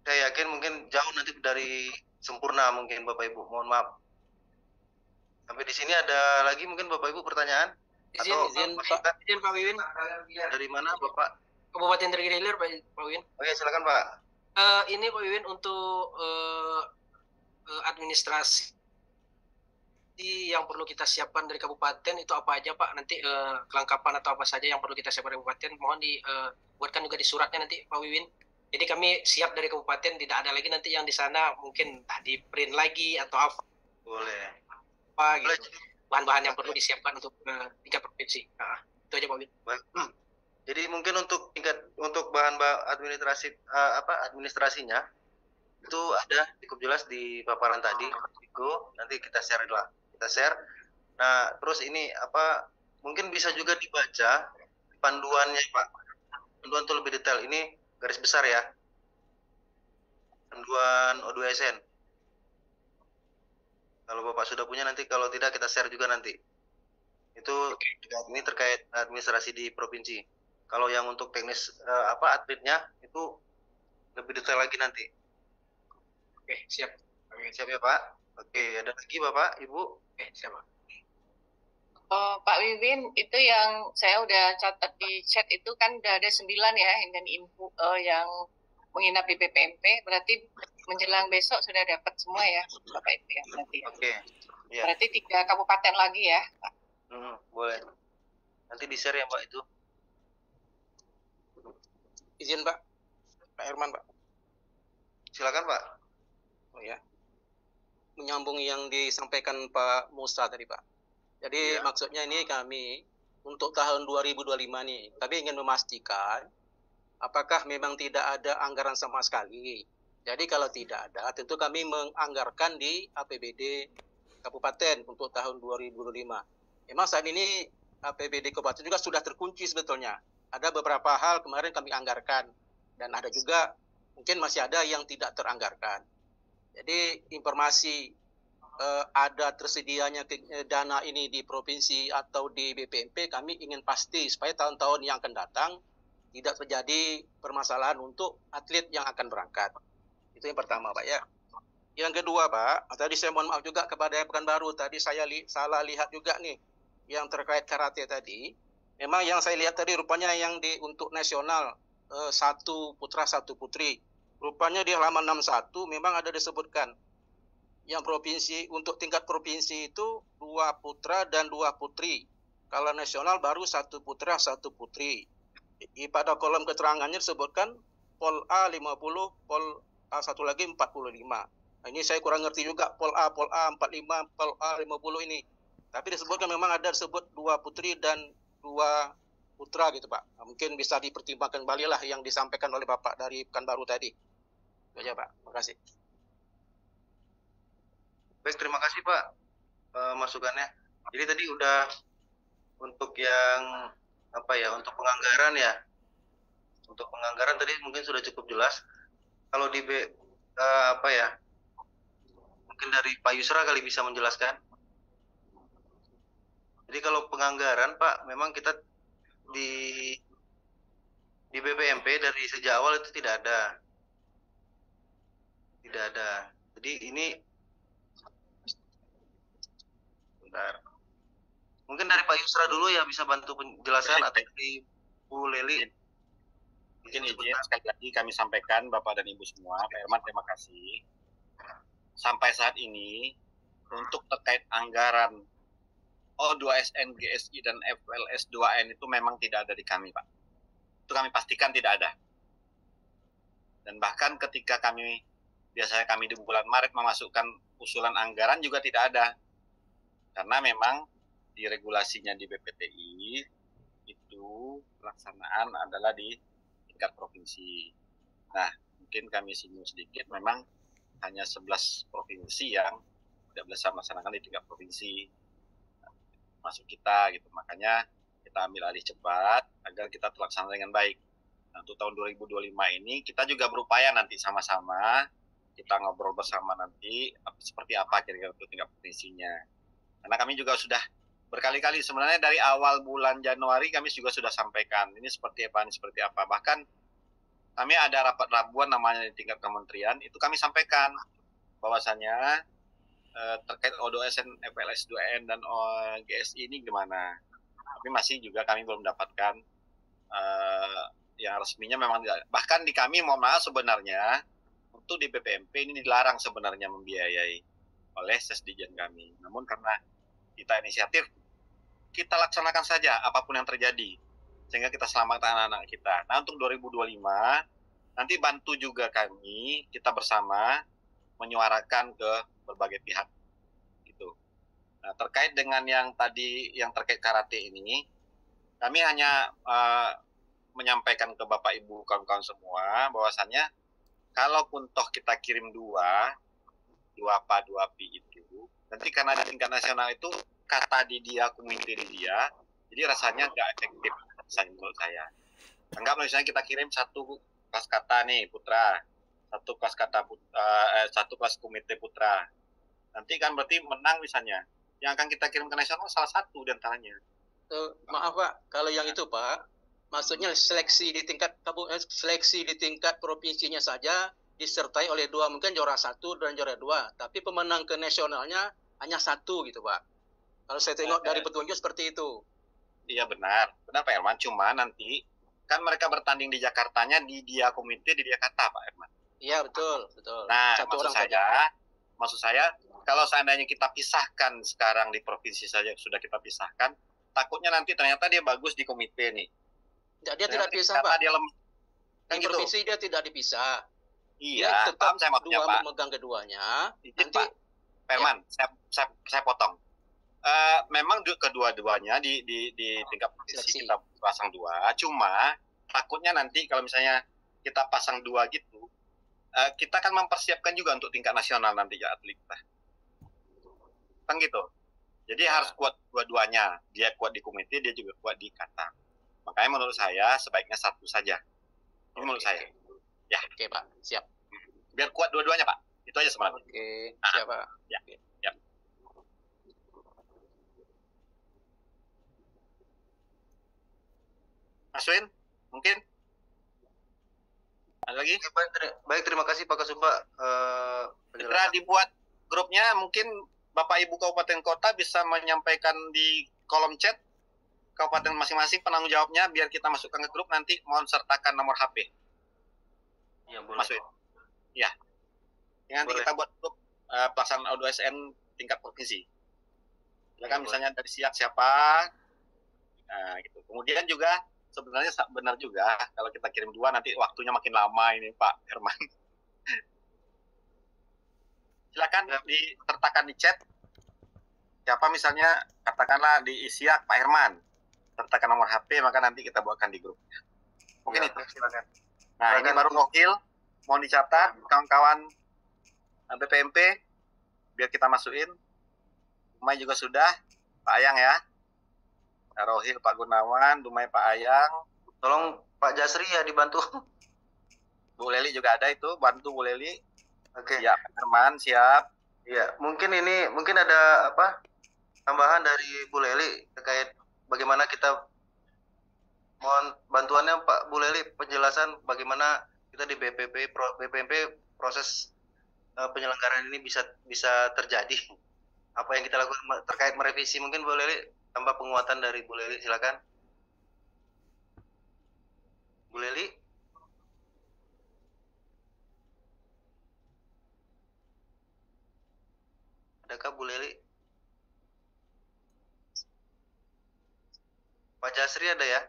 saya yakin mungkin jauh nanti dari sempurna mungkin Bapak Ibu. Mohon maaf. Sampai di sini ada lagi mungkin Bapak Ibu pertanyaan? Izin Pak Wiwin. Dari mana Bapak? Kabupaten Trenggalek Hilir Pak Wiwin. Oke, silakan Pak. Ini Pak Wiwin untuk administrasi yang perlu kita siapkan dari kabupaten itu apa aja Pak? Nanti kelengkapan atau apa saja yang perlu kita siapkan dari kabupaten mohon dibuatkan juga di suratnya nanti Pak Wiwin. Jadi kami siap dari kabupaten, tidak ada lagi nanti yang di sana mungkin di print lagi atau apa. Boleh. Apa gitu. Bahan-bahan yang perlu disiapkan untuk tingkat provinsi. Nah, itu aja Pak Wiwin. Jadi mungkin untuk bahan administrasinya itu ada cukup jelas di paparan tadi. Nanti kita share lah. Nah, terus ini mungkin bisa juga dibaca panduannya Pak. Panduan itu lebih detail. Ini garis besar ya. Panduan O2SN. Kalau Bapak sudah punya nanti, kalau tidak kita share juga nanti. Itu ini terkait administrasi di provinsi. Kalau yang untuk teknis adminnya itu lebih detail lagi nanti. Oke, siap. Siap ya Pak. Oke, ada lagi Bapak, Ibu? Oke, siap Pak. Pak Wiwin, itu yang saya udah catat di chat itu kan udah ada 9 ya dan info yang menginap di BPMP, berarti menjelang besok sudah dapat semua ya Bapak Ibu ya berarti. Oke. Ya. Berarti 3 kabupaten lagi ya Pak. Boleh. Nanti di-share ya Pak itu. Izin Pak Herman Pak. Silakan Pak. Oh ya. Menyambung yang disampaikan Pak Musa tadi Pak. Jadi maksudnya ini kami untuk tahun 2025 nih, kami ingin memastikan apakah memang tidak ada anggaran sama sekali. Jadi kalau tidak ada, tentu kami menganggarkan di APBD Kabupaten untuk tahun 2025. Memang saat ini APBD Kabupaten juga sudah terkunci sebetulnya. Ada beberapa hal kemarin kami anggarkan, dan ada juga mungkin masih ada yang tidak teranggarkan. Jadi informasi ada tersedianya dana ini di provinsi atau di BPMP, kami ingin pasti supaya tahun-tahun yang akan datang tidak terjadi permasalahan untuk atlet yang akan berangkat. Itu yang pertama Pak ya. Yang kedua Pak, tadi saya mohon maaf juga kepada Pekanbaru, tadi saya salah lihat juga nih yang terkait karate tadi. Memang yang saya lihat tadi rupanya yang untuk nasional 1 putra 1 putri. Rupanya di halaman 61 memang ada disebutkan yang provinsi, untuk tingkat provinsi itu 2 putra dan 2 putri. Kalau nasional baru 1 putra 1 putri. Pada kolom keterangannya disebutkan Pol A 50, Pol A satu lagi 45. Nah, ini saya kurang ngerti juga Pol A 45, Pol A 50 ini. Tapi disebutkan memang ada disebut 2 putri dan 2 putra gitu Pak. Nah, mungkin bisa dipertimbangkan kembali lah yang disampaikan oleh Bapak dari Pekanbaru tadi. Itu aja Pak. Terima kasih. Baik, terima kasih Pak masukannya. Jadi tadi udah untuk yang untuk penganggaran ya. Untuk penganggaran tadi mungkin sudah cukup jelas. Kalau di mungkin dari Pak Yusra kali bisa menjelaskan. Jadi kalau penganggaran Pak, memang kita di BPMP dari sejak awal itu tidak ada. Jadi ini bentar. Mungkin dari Pak Yusra dulu ya bisa bantu penjelasan atau dari Bu Leli. Mungkin izin sekali lagi kami sampaikan Bapak dan Ibu semua, Pak Herman terima kasih. Sampai saat ini untuk terkait anggaran O2SN, GSI, dan FLS2N itu memang tidak ada di kami, Pak. Itu kami pastikan tidak ada. Dan bahkan ketika biasanya kami di bulan Maret memasukkan usulan anggaran juga tidak ada. Karena memang di regulasinya di BPTI itu pelaksanaan adalah di tingkat provinsi. Nah, mungkin kami singgung sedikit, memang hanya 11 provinsi yang tidak bisa melaksanakan di tingkat provinsi. Masuk kita gitu, makanya kita ambil alih cepat agar kita terlaksana dengan baik. Nah, untuk tahun 2025 ini kita juga berupaya nanti sama-sama kita ngobrol bersama nanti seperti apa kira-kira untuk tingkat provinsinya. Karena kami juga sudah berkali-kali sebenarnya dari awal bulan Januari kami juga sudah sampaikan ini seperti apa, ini seperti apa. Bahkan kami ada rapat rabuan namanya di tingkat kementerian, itu kami sampaikan bahwasannya terkait O2SN, FLS2N, dan GSI ini gimana. Tapi masih juga kami belum dapatkan yang resminya memang tidak. Bahkan di kami, mohon maaf sebenarnya, untuk di BPMP ini dilarang sebenarnya membiayai oleh Sesdijen kami. Namun karena kita inisiatif, kita laksanakan saja apapun yang terjadi, sehingga kita selamatkan anak-anak kita. Nah, untuk 2025, nanti bantu juga kami, kita bersama menyuarakan ke berbagai pihak gitu. Nah, terkait dengan yang tadi yang terkait karate ini, kami hanya menyampaikan ke Bapak Ibu kawan-kawan semua bahwasannya kalaupun toh kita kirim dua PA 2 pi itu, nanti karena di tingkat nasional itu kata di dia, komite di dia, jadi rasanya nggak efektif menurut saya. Anggap misalnya kita kirim satu kelas kata nih putra, satu kelas komite putra. Nanti kan berarti menang misalnya. Yang akan kita kirim ke nasional salah satu di antaranya. Maaf Pak, kalau yang itu Pak, maksudnya seleksi di tingkat provinsinya saja disertai oleh 2, mungkin juara 1 dan juara 2, tapi pemenang ke nasionalnya hanya 1 gitu Pak. Kalau saya tengok dari petunjuk seperti itu. Iya benar Pak Herman. Cuma nanti kan mereka bertanding di Jakartanya di dia komite di dia kata Pak Herman. Iya betul. Nah, maksud saya kalau seandainya kita pisahkan sekarang di provinsi saja sudah kita pisahkan, takutnya nanti ternyata dia bagus di komite nih. Dia tidak pisah Pak. Dia di provinsi dia tidak dipisah. Iya, tetap saya maksudnya Pak. Memegang keduanya. Nanti Pak Herman, saya potong. Memang kedua-duanya di tingkat provinsi kita pasang 2, cuma takutnya nanti kalau misalnya kita pasang 2 gitu, kita kan mempersiapkan juga untuk tingkat nasional nanti ya atlet kita. Kan gitu. Jadi harus kuat dua-duanya. Dia kuat di komite, dia juga kuat di kata. Makanya menurut saya sebaiknya 1 saja. Ini menurut saya. Ya. Oke Pak, siap. Biar kuat dua-duanya Pak. Itu aja sebenarnya. Oke, siap Pak. Ya. Mas Win, mungkin ada lagi? Baik, terima kasih Pak Kasubag. Segera dibuat grupnya, mungkin Bapak Ibu Kabupaten Kota bisa menyampaikan di kolom chat kabupaten masing-masing penanggung jawabnya, biar kita masukkan ke grup, nanti mohon sertakan nomor HP. Ya, boleh. Mas Win. Ya. Nanti kita buat grup pelaksanaan O2SN tingkat provinsi. Silakan misalnya dari Siak siapa, nah gitu. Kemudian juga sebenarnya benar juga kalau kita kirim 2 nanti waktunya makin lama ini Pak Herman. Silakan disertakan di chat. Siapa misalnya katakanlah di Siak Pak Herman, sertakan nomor HP, maka nanti kita buatkan di grup. Mungkin itu silakan. Nah, ini baru Rohil, mohon dicatat kawan-kawan BPMP biar kita masukin. Dumai juga sudah, Pak Ayang ya. Rohil Pak Gunawan, Dumai Pak Ayang. Tolong Pak Jasri ya dibantu. Bu Leli juga ada itu, bantu Bu Leli. Oke. Ya, Pak Herman siap. Ya, mungkin ada tambahan dari Bu Leli terkait bagaimana kita mohon bantuannya Pak Bu Leli, penjelasan bagaimana kita di BPMP proses penyelenggaraan ini bisa terjadi. Apa yang kita lakukan terkait merevisi, mungkin Bu Leli tambah penguatan dari Bu Leli, silakan. Bu Leli. Adakah Bu Leli? Pak Jasri ada ya?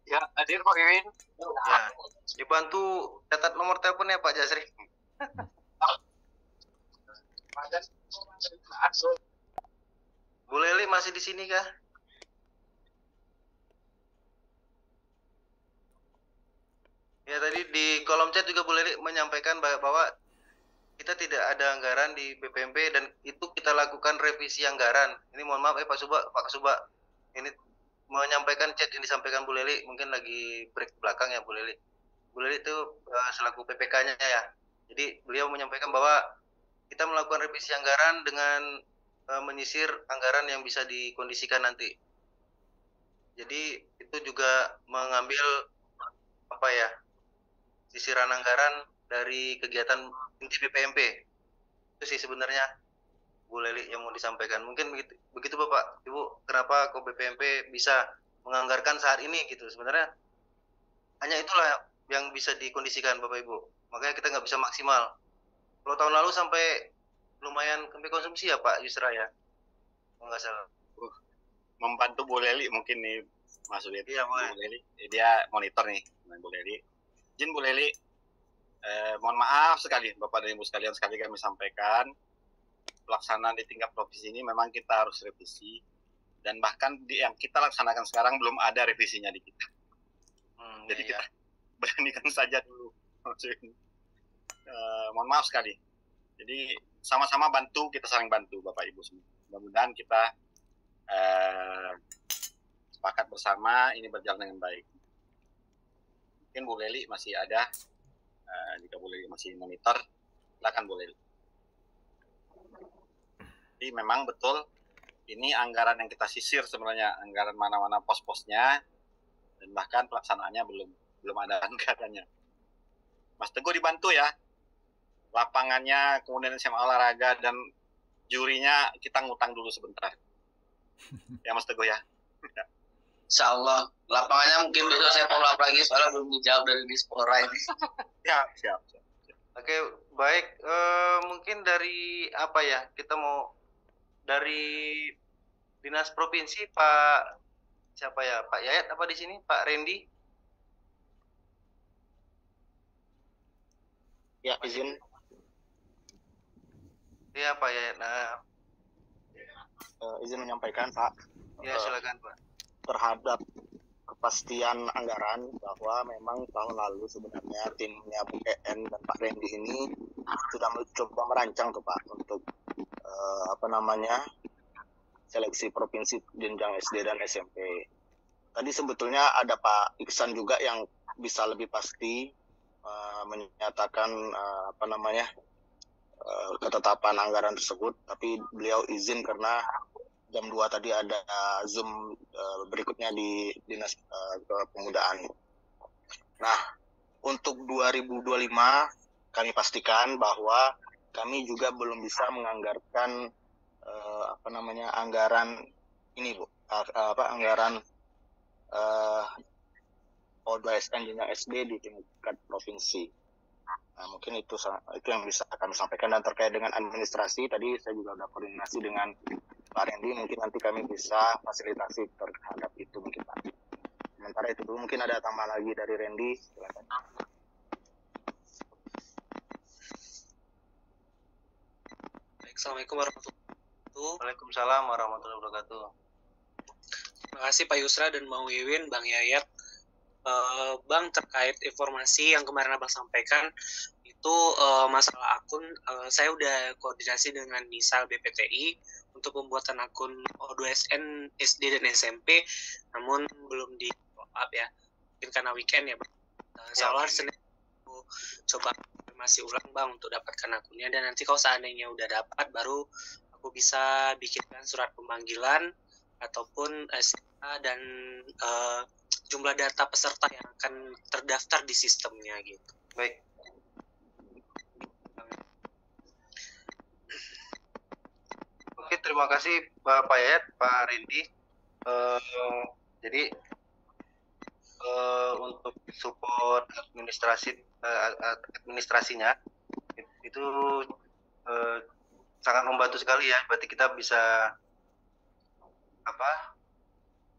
Ya, hadir Pak Wiwin. Ya, dibantu catat nomor teleponnya Pak Jasri. Bu Leli masih di sini kah? Ya, tadi di kolom chat juga Bu Leli menyampaikan bahwa kita tidak ada anggaran di BPMP dan itu kita lakukan revisi anggaran. Ini mohon maaf Pak Suba, ini menyampaikan chat yang disampaikan Bu Leli, mungkin lagi break belakang ya Bu Leli. Bu Leli itu selaku PPK-nya ya. Jadi beliau menyampaikan bahwa kita melakukan revisi anggaran dengan menyisir anggaran yang bisa dikondisikan nanti. Jadi itu juga mengambil sisiran anggaran dari kegiatan inti BPMP. Itu sih sebenarnya Bu Leli yang mau disampaikan. Mungkin begitu Bapak, Ibu, kenapa kok BPMP bisa menganggarkan saat ini gitu. Sebenarnya hanya itulah yang bisa dikondisikan Bapak Ibu. Makanya kita nggak bisa maksimal. Kalau tahun lalu sampai lumayan sampai konsumsi ya Pak Yusra ya. Nggak salah. Membantu Bu Leli mungkin nih Mas Udit. Iya, Bu Leli. Dia monitor nih Bu Leli. Izin Bu Leli, mohon maaf sekali Bapak dan Ibu sekalian, sekali kami sampaikan pelaksanaan di tingkat provinsi ini memang kita harus revisi dan bahkan yang kita laksanakan sekarang belum ada revisinya di kita. Jadi kita beranikan saja dulu. Mohon maaf sekali. Jadi sama-sama bantu, kita saling bantu Bapak Ibu semua. Mudah-mudahan kita sepakat bersama ini berjalan dengan baik. Mungkin Bu Leli masih ada, jika Bu Leli masih monitor, silakan Bu Leli. Jadi memang betul ini anggaran yang kita sisir sebenarnya, anggaran mana-mana pos-posnya, dan bahkan pelaksanaannya belum ada anggarannya. Mas Teguh dibantu ya, lapangannya, kemudian SMA olahraga dan jurinya kita ngutang dulu sebentar. Ya Mas Teguh ya. Insya Allah. Lapangannya mungkin besok saya follow up lagi soalnya belum dijawab dari Dispora ini. Siap. Oke, baik. Mungkin dari apa ya? Kita mau dari Dinas Provinsi Pak siapa ya? Pak Yayat apa di sini? Pak Randy? Ya, izin. Iya Pak Yayat. Nah, izin menyampaikan Pak. Ya silakan Pak. Terhadap kepastian anggaran bahwa memang tahun lalu sebenarnya timnya Bu EN dan Pak Randy ini sudah mencoba merancang tuh Pak untuk seleksi provinsi jenjang SD dan SMP. Tadi sebetulnya ada Pak Iksan juga yang bisa lebih pasti menyatakan ketetapan anggaran tersebut, tapi beliau izin karena jam 2 tadi ada Zoom berikutnya di Dinas Kepemudaan. Nah, untuk 2025 kami pastikan bahwa kami juga belum bisa menganggarkan anggaran ini Bu, anggaran O2SN jenjang SD di tingkat provinsi. Nah, mungkin itu yang bisa kami sampaikan. Dan terkait dengan administrasi, tadi saya juga sudah koordinasi dengan Pak Randy, mungkin nanti kami bisa fasilitasi terhadap itu mungkin Pak. Sementara itu dulu, mungkin ada tambahan lagi dari Randy, silakan. Baik, Assalamualaikum warahmatullahi wabarakatuh. Waalaikumsalam warahmatullahi wabarakatuh. Terima kasih Pak Yusra dan Bang Wiwin, Bang Yayat. Bang, terkait informasi yang kemarin Abang sampaikan itu masalah akun, saya udah koordinasi dengan misal BPTI untuk pembuatan akun O2SN SD dan SMP, namun belum di follow up ya, mungkin karena weekend ya Bang. Soalnya Senin aku coba konfirmasi ulang Bang untuk dapatkan akunnya, dan nanti kalau seandainya udah dapat baru aku bisa bikinkan surat pemanggilan ataupun SK dan jumlah data peserta yang akan terdaftar di sistemnya gitu. Baik. Oke, terima kasih Pak Yayat, Pak Randy. Jadi untuk support administrasinya itu sangat membantu sekali ya. Berarti kita bisa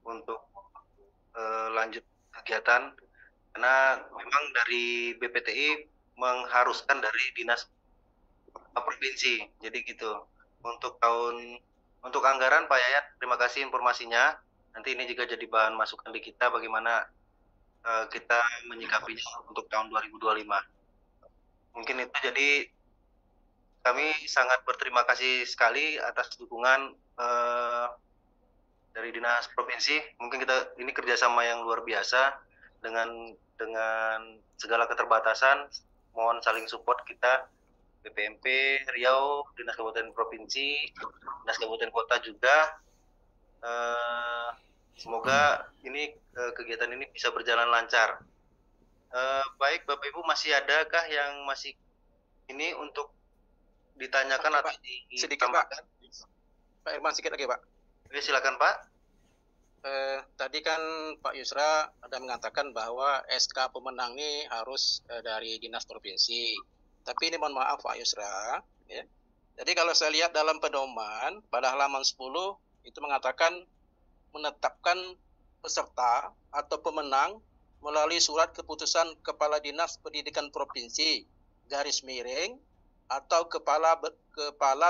untuk lanjut kegiatan, karena memang dari BPTI mengharuskan dari dinas provinsi. Jadi gitu. Untuk anggaran Pak Yayat, terima kasih informasinya. Nanti ini juga jadi bahan masukan di kita bagaimana kita menyikapinya untuk tahun 2025. Mungkin itu, jadi kami sangat berterima kasih sekali atas dukungan dari dinas provinsi. Mungkin kita ini kerjasama yang luar biasa dengan segala keterbatasan. Mohon saling support kita, BPMP Riau, dinas kabupaten provinsi, dinas kabupaten kota juga. Semoga ini kegiatan ini bisa berjalan lancar. Baik Bapak Ibu, masih adakah yang masih ini untuk ditanyakan atau ditambahkan? Pak Irman sedikit lagi Pak. Silakan Pak. Tadi kan Pak Yusra ada mengatakan bahwa SK pemenang ini harus dari dinas provinsi. Tapi ini mohon maaf Pak Yusra, ya. Jadi kalau saya lihat dalam pedoman pada halaman 10 itu mengatakan menetapkan peserta atau pemenang melalui surat keputusan Kepala Dinas Pendidikan Provinsi garis miring atau Kepala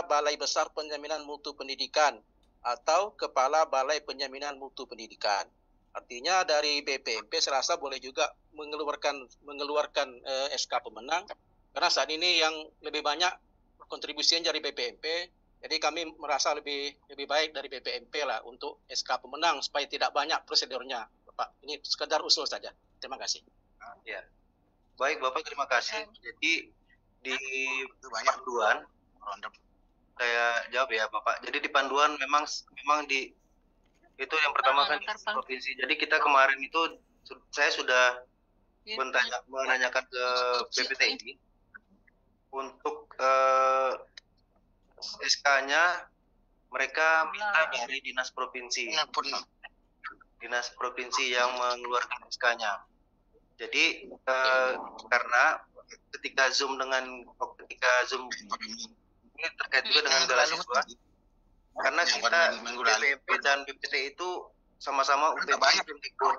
Balai Besar Penjaminan Mutu Pendidikan atau Kepala Balai Penjaminan Mutu Pendidikan. Artinya dari BPMP saya rasa boleh juga mengeluarkan SK pemenang, karena saat ini yang lebih banyak kontribusinya dari BPMP, jadi kami merasa lebih baik dari BPMP lah untuk SK pemenang supaya tidak banyak prosedurnya, Bapak. Ini sekedar usul saja. Terima kasih. Ya. Baik Bapak, terima kasih. Jadi di panduan, saya jawab ya Bapak. Jadi di panduan memang di itu yang pertama kan provinsi. Jadi kita kemarin itu saya sudah menanyakan ke BPTI untuk SK-nya mereka minta dari dinas provinsi. Dinas provinsi yang mengeluarkan SK-nya. Jadi karena ketika Zoom ini terkait juga dengan beasiswa, karena kita BPMP dan BPTI itu sama-sama UPT Kemdikbud.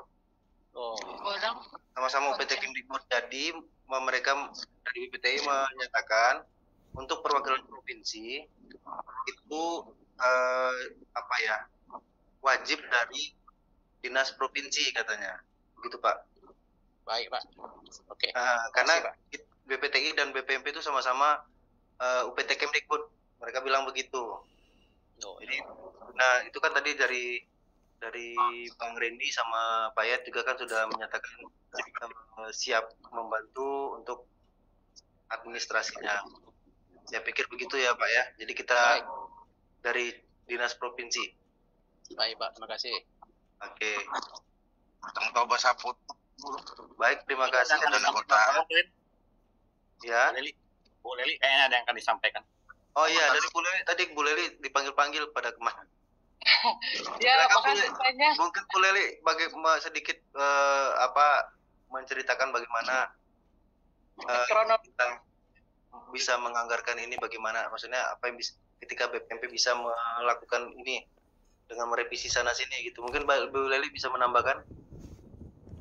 Sama-sama UPT Kemdikbud. Jadi mereka dari BPTI menyatakan untuk perwakilan provinsi itu wajib dari dinas provinsi katanya, begitu Pak. Baik Pak. Oke. Karena BPTI dan BPMP itu sama-sama UPT Kemdikbud, mereka bilang begitu. Jadi, nah itu kan tadi dari Bang Randy sama Pak Yat juga kan sudah menyatakan siap membantu untuk administrasinya. Saya pikir begitu ya Pak ya. Jadi kita dari dinas provinsi. Baik Pak, terima kasih. Oke. Baik, terima kasih. Ya. Bu Leli kayaknya ada yang akan disampaikan. Oh iya, dari Bu Leli tadi Bu Leli dipanggil pada kemarin. Ya, makasih banyak. Mungkin Bu Leli sedikit menceritakan bagaimana kita bisa menganggarkan ini, bagaimana maksudnya apa yang bisa ketika BPMP bisa melakukan ini dengan merevisi sana sini gitu. Mungkin Bu Leli bisa menambahkan.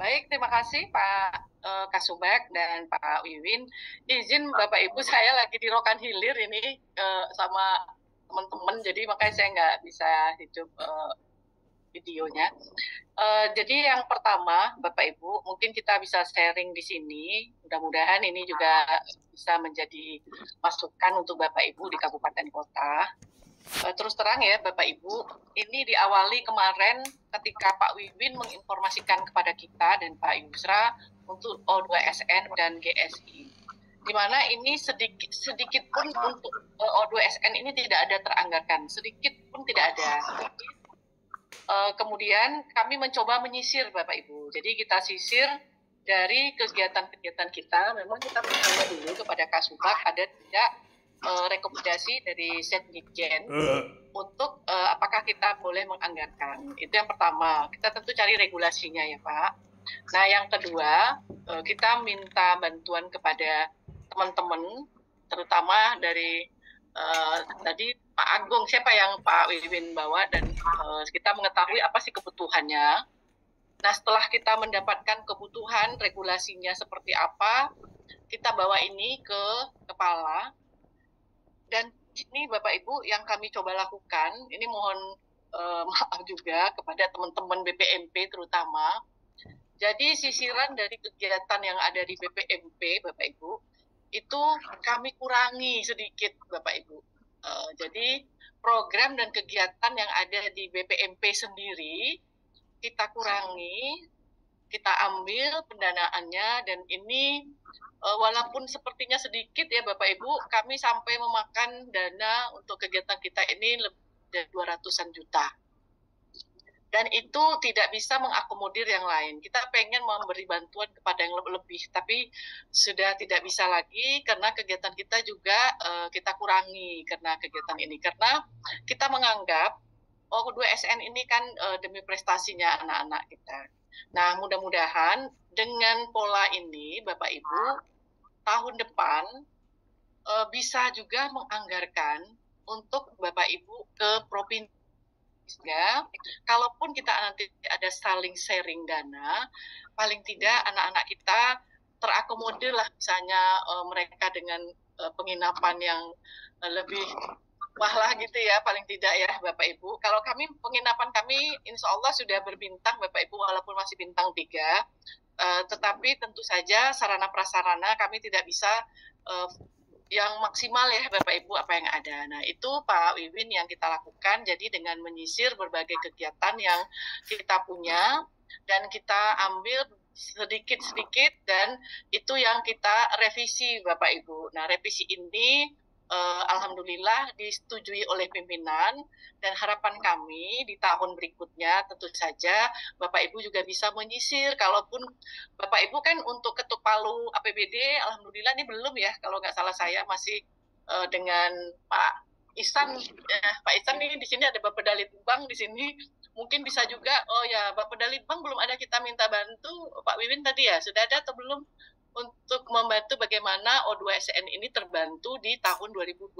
Baik, terima kasih Pak Kasubag dan Pak Wiwin. Izin Bapak Ibu, saya lagi di Rokan Hilir ini sama teman-teman, jadi makanya saya nggak bisa hidup videonya. Jadi yang pertama, Bapak Ibu, mungkin kita bisa sharing di sini. Mudah-mudahan ini juga bisa menjadi masukan untuk Bapak Ibu di kabupaten kota. Terus terang ya Bapak Ibu, ini diawali kemarin ketika Pak Wiwin menginformasikan kepada kita dan Pak Yusra untuk O2SN dan GSI. Di mana ini sedikit pun untuk O2SN ini tidak ada teranggarkan, sedikit pun tidak ada. Kemudian kami mencoba menyisir Bapak Ibu. Jadi kita sisir dari kegiatan-kegiatan kita, memang kita bertanya dulu kepada Kasubag ada tidak rekomendasi dari Setnikjen untuk apakah kita boleh menganggarkan. Itu yang pertama, kita tentu cari regulasinya ya Pak. Nah yang kedua, kita minta bantuan kepada teman-teman, terutama dari tadi Pak Agung, siapa yang Pak Wiwin bawa, dan kita mengetahui apa sih kebutuhannya. Nah, setelah kita mendapatkan kebutuhan, regulasinya seperti apa, kita bawa ini ke kepala. Dan ini Bapak Ibu yang kami coba lakukan, ini mohon maaf juga kepada teman-teman BPMP terutama. Jadi sisiran dari kegiatan yang ada di BPMP, Bapak Ibu, itu kami kurangi sedikit, Bapak Ibu. Jadi program dan kegiatan yang ada di BPMP sendiri, kita kurangi, kita ambil pendanaannya, dan ini walaupun sepertinya sedikit ya Bapak Ibu, kami sampai memakan dana untuk kegiatan kita ini lebih dari 200-an juta. Dan itu tidak bisa mengakomodir yang lain. Kita pengen memberi bantuan kepada yang lebih, tapi sudah tidak bisa lagi karena kegiatan kita juga kita kurangi karena kegiatan ini. Karena kita menganggap O2SN ini kan demi prestasinya anak-anak kita. Nah, mudah-mudahan dengan pola ini, Bapak Ibu, tahun depan bisa juga menganggarkan untuk Bapak Ibu ke provinsinya. Kalaupun kita nanti ada saling sharing dana, paling tidak anak-anak kita terakomodir lah, misalnya mereka dengan penginapan yang lebih wah lah gitu ya, paling tidak ya Bapak Ibu. Kalau kami, penginapan kami insya Allah sudah berbintang Bapak Ibu, walaupun masih bintang 3, tetapi tentu saja sarana prasarana kami tidak bisa yang maksimal ya Bapak Ibu apa yang ada. Nah itu Pak Wiwin yang kita lakukan, jadi dengan menyisir berbagai kegiatan yang kita punya, dan kita ambil sedikit-sedikit, dan itu yang kita revisi Bapak Ibu. Nah revisi ini alhamdulillah disetujui oleh pimpinan, dan harapan kami di tahun berikutnya tentu saja Bapak Ibu juga bisa menyisir. Kalaupun Bapak Ibu kan untuk ketuk palu APBD alhamdulillah ini belum ya, kalau nggak salah saya masih dengan Pak Ihsan. Pak Ihsan ini di sini ada Bapak Dalitbang di sini, mungkin bisa juga. Oh ya, Bapak Dalitbang belum ada kita minta bantu. Pak Wiwin tadi ya sudah ada atau belum, untuk membantu bagaimana O2SN ini terbantu di tahun 2025.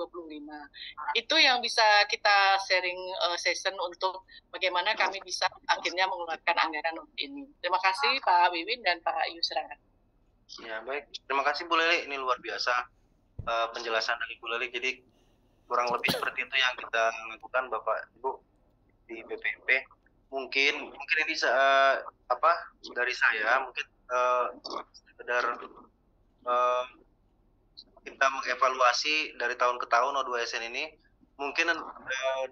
Itu yang bisa kita sharing session untuk bagaimana kami bisa akhirnya mengeluarkan anggaran untuk ini. Terima kasih Pak Wiwin dan Pak Yusra. Ya baik, terima kasih Bu Leli, ini luar biasa penjelasan dari Bu Leli. Jadi kurang lebih seperti itu yang kita lakukan Bapak Ibu di BPMP. Mungkin ini dari saya mungkin sekedar kita mengevaluasi dari tahun ke tahun O2SN ini. Mungkin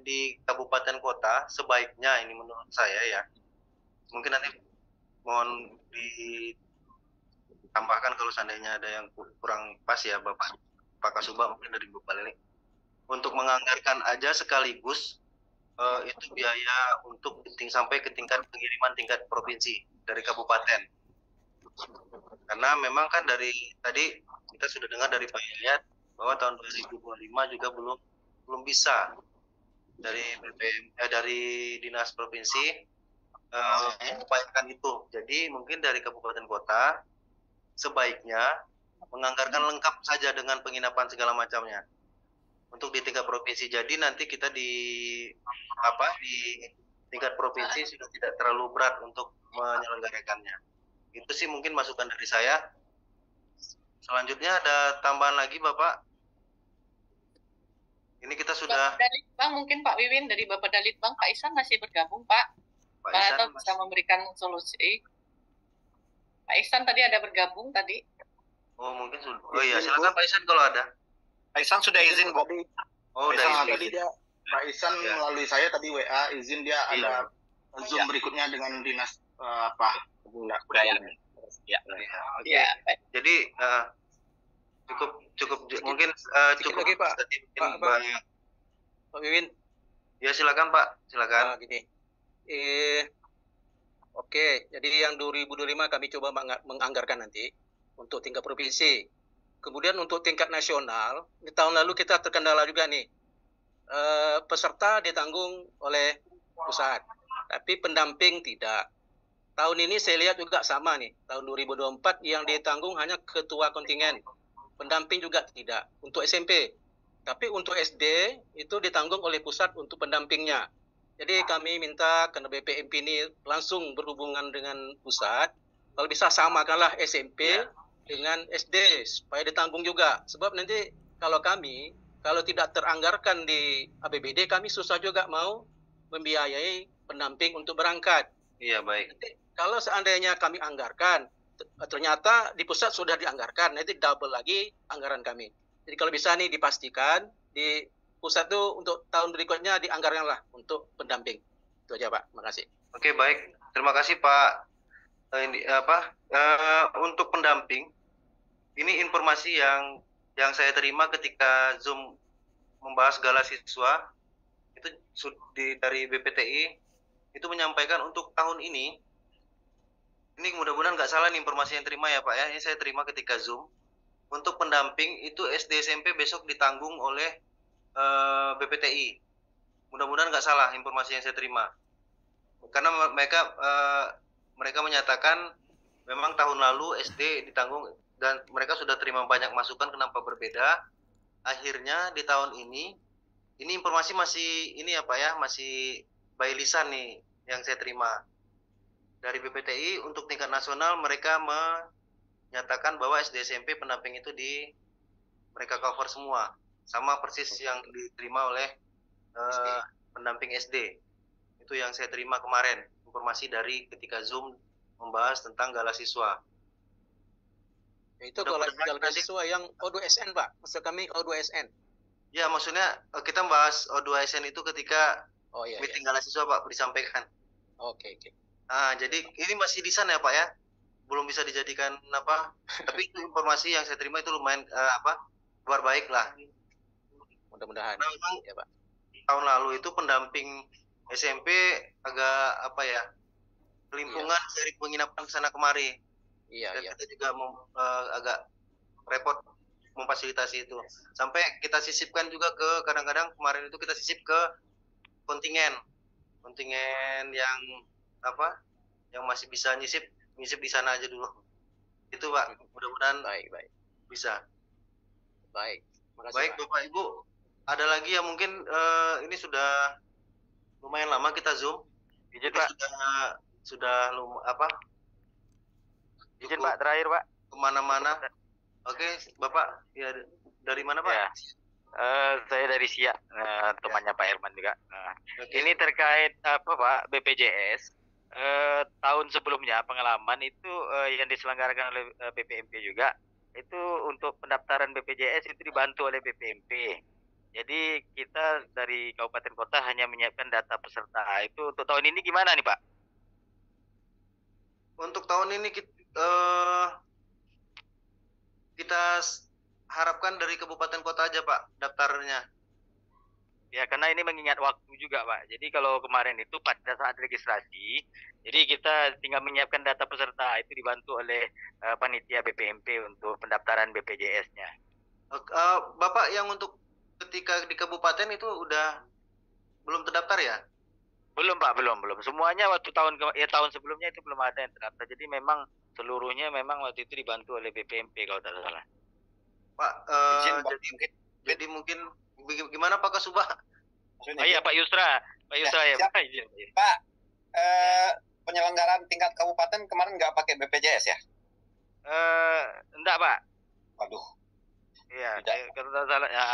di kabupaten kota sebaiknya, ini menurut saya ya, mungkin nanti mohon ditambahkan kalau seandainya ada yang kurang pas ya Bapak Kasuba, mungkin dari Bapak Leli, untuk menganggarkan aja sekaligus itu biaya untuk sampai ke tingkat pengiriman tingkat provinsi dari kabupaten. Karena memang kan dari tadi kita sudah dengar dari Pak Yayat bahwa tahun 2025 juga belum bisa dari dari dinas provinsi mengupayakan itu. Jadi mungkin dari kabupaten kota sebaiknya menganggarkan lengkap saja dengan penginapan segala macamnya untuk di tingkat provinsi. Jadi nanti kita di tingkat provinsi sudah tidak terlalu berat untuk menyelenggarakannya. Itu sih mungkin masukan dari saya. Selanjutnya ada tambahan lagi Bapak? Ini kita sudah. Bapak Dalitbang, mungkin Pak Wiwin dari Bapak Dalitbang, Pak Ihsan masih bergabung Pak. Pak Ihsan bisa memberikan solusi. Pak Ihsan tadi ada bergabung tadi. Oh mungkin sudah. Oh iya silakan Pak Ihsan kalau ada. Pak Ihsan sudah izin Bu. Oh udah tadi dia Pak Ihsan melalui saya tadi WA izin dia ada Zoom berikutnya dengan dinas budaya. Ya. Oke. Jadi cukup mungkin cukup lagi Pak. Pak Wiwin. Ya silakan Pak, silakan. Gini. Oke, jadi yang 2025 kami coba menganggarkan nanti untuk tingkat provinsi. Kemudian untuk tingkat nasional, di tahun lalu kita terkendala juga nih. Peserta ditanggung oleh pusat, tapi pendamping tidak. Tahun ini saya lihat juga sama nih, tahun 2024 yang ditanggung hanya ketua kontingen, pendamping juga tidak. Untuk SMP, Tapi untuk SD itu ditanggung oleh pusat untuk pendampingnya. Jadi kami minta karena BPMP ini langsung berhubungan dengan pusat, kalau bisa samakanlah SMP dengan SD supaya ditanggung juga. Sebab nanti kalau tidak teranggarkan di APBD, kami susah juga mau membiayai pendamping untuk berangkat. Iya, baik. Nanti, kalau seandainya kami anggarkan, ternyata di pusat sudah dianggarkan, nanti double lagi anggaran kami. Jadi kalau bisa nih dipastikan di pusat itu untuk tahun berikutnya dianggarkanlah untuk pendamping. Itu aja Pak, terima kasih. Oke, baik. Terima kasih Pak. Untuk pendamping, ini informasi yang saya terima ketika Zoom membahas Gala Siswa itu dari BPTI itu menyampaikan untuk tahun ini mudah-mudahan nggak salah nih informasi yang terima ya Pak ya. Ini saya terima ketika Zoom. Untuk pendamping itu SD SMP besok ditanggung oleh BPTI. Mudah-mudahan nggak salah informasi yang saya terima. Karena mereka menyatakan memang tahun lalu SD ditanggung dan mereka sudah terima banyak masukan kenapa berbeda. Akhirnya di tahun ini informasi masih ini ya Pak ya, masih by lisan nih yang saya terima. Dari BPTI untuk tingkat nasional mereka menyatakan bahwa SD SMP pendamping itu mereka cover semua. Sama persis yang diterima oleh pendamping SD. Itu yang saya terima kemarin, informasi dari ketika Zoom membahas tentang Gala Siswa. Itu Gala Siswa yang O2SN Pak, maksud kami O2SN. Ya, maksudnya kita membahas O2SN itu ketika meeting Gala Siswa Pak, disampaikan. Oke. Nah, jadi ini masih di sana ya Pak ya, belum bisa dijadikan apa, tapi itu informasi yang saya terima itu lumayan kabar baik lah. Mudah-mudahan. Nah, memang ya Pak. Tahun lalu itu pendamping SMP agak kelimpungan dari penginapan sana kemari. Dan kita juga agak repot memfasilitasi itu. Sampai kita sisipkan juga ke kadang-kadang kemarin itu kita sisip ke kontingen yang yang masih bisa nyisip di sana aja dulu. Itu Pak, mudah-mudahan baik bisa. Baik, makasih, baik Pak. Bapak Ibu, ada lagi yang mungkin ini sudah lumayan lama kita Zoom. Izin Pak. Sudah Izin Pak, terakhir Pak. Kemana-mana. Oke, Bapak. Ya, dari mana Pak? Ya. Saya dari SIA, temannya Pak Herman juga. Ini terkait Pak, BPJS. Tahun sebelumnya pengalaman itu yang diselenggarakan oleh BPMP juga. Itu untuk pendaftaran BPJS itu dibantu oleh BPMP. Jadi kita dari kabupaten kota hanya menyiapkan data peserta. Itu untuk tahun ini gimana nih Pak? Untuk tahun ini kita harapkan dari kabupaten kota aja Pak daftarnya. Ya karena ini mengingat waktu juga Pak. Jadi kalau kemarin itu pada saat registrasi, jadi kita tinggal menyiapkan data peserta itu dibantu oleh panitia BPMP untuk pendaftaran BPJS-nya. Bapak yang untuk ketika di kabupaten itu udah belum terdaftar ya? Belum Pak, belum. Semuanya waktu tahun sebelumnya itu belum ada yang terdaftar. Jadi memang seluruhnya memang waktu itu dibantu oleh BPMP kalau tak salah. Pak, jadi mungkin gimana Pak Kasubah? Iya Pak Yusra, ya Pak. Pak, penyelenggaraan tingkat kabupaten kemarin nggak pakai BPJS ya? Enggak Pak. Waduh. Iya, kalau tak salah. Ya.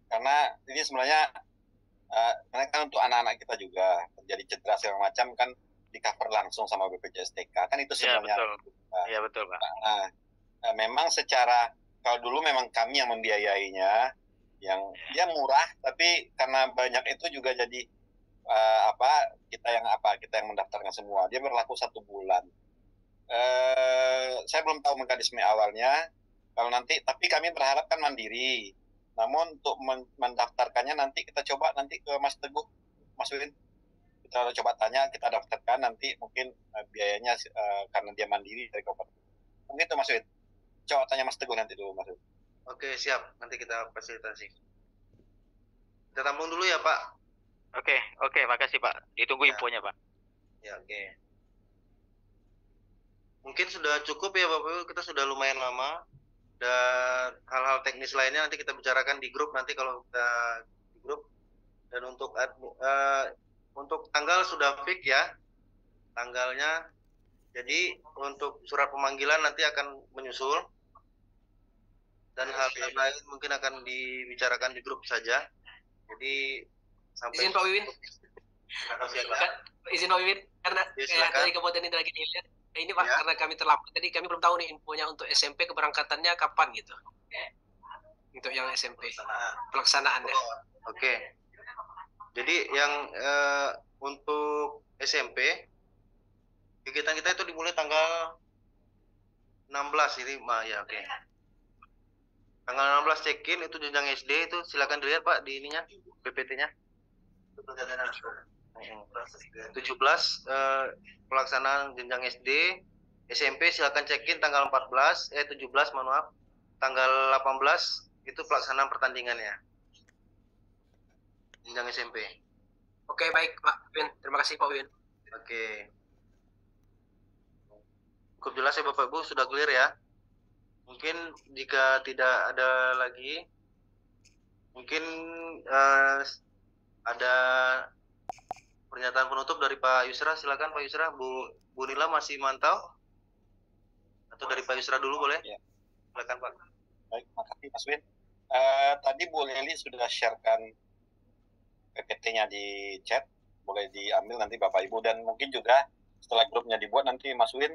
Karena ini sebenarnya kan untuk anak-anak kita juga terjadi cedera segala macam kan di cover langsung sama BPJS TK kan itu sebenarnya. Iya betul Pak. Memang secara kalau dulu memang kami yang membiayainya, yang dia murah tapi karena banyak itu juga jadi kita yang mendaftarkan semua. Dia berlaku 1 bulan. Saya belum tahu mekanisme awalnya. Kalau nanti, tapi kami berharap kan mandiri. Namun untuk mendaftarkannya nanti kita coba nanti ke Mas Teguh, Mas Win. Kita coba tanya, kita daftarkan nanti mungkin biayanya karena dia mandiri dari kabupaten. Mungkin itu Mas Win. Coba tanya Mas Teguh nanti dulu Mas Win. Oke siap, nanti kita fasilitasi. Kita tampung dulu ya Pak. Oke, makasih Pak. Ditunggu infonya Pak. Ya oke. Mungkin sudah cukup ya Bapak Ibu, kita sudah lumayan lama. dan hal-hal teknis lainnya nanti kita bicarakan di grup nanti kalau kita di grup. Dan untuk tanggal sudah fix ya tanggalnya. Jadi untuk surat pemanggilan nanti akan menyusul dan hal lain mungkin akan dibicarakan di grup saja. Jadi sampai Izin Pak Wiwin. Izin Pak Wiwin karena dari Kabupaten Indragiri Hilir ini Pak karena kami terlambat tadi kami belum tahu nih infonya untuk SMP keberangkatannya kapan gitu. Untuk yang SMP pelaksanaannya. Oke. Jadi yang untuk SMP kegiatan kita itu dimulai tanggal 16 ini ya oke. Tanggal 16 check-in itu jenjang SD itu silakan dilihat Pak di ininya PPT-nya. 17 pelaksanaan jenjang SD, SMP silakan check-in tanggal 17 mohon maaf. Tanggal 18 itu pelaksanaan pertandingannya. Jenjang SMP. Oke, baik Pak Win. Terima kasih Pak Win. Oke. Cukup jelas ya Bapak Ibu, sudah clear ya. Mungkin jika tidak ada lagi, mungkin ada pernyataan penutup dari Pak Yusra. Silakan Pak Yusra. Bu Nila masih mantau? Atau dari Pak Yusra dulu boleh? Ya. Silakan Pak. Baik, makasih Mas Win. Tadi Bu Leli sudah sharekan PPT-nya di chat, boleh diambil nanti Bapak Ibu, dan mungkin juga setelah grupnya dibuat nanti Mas Win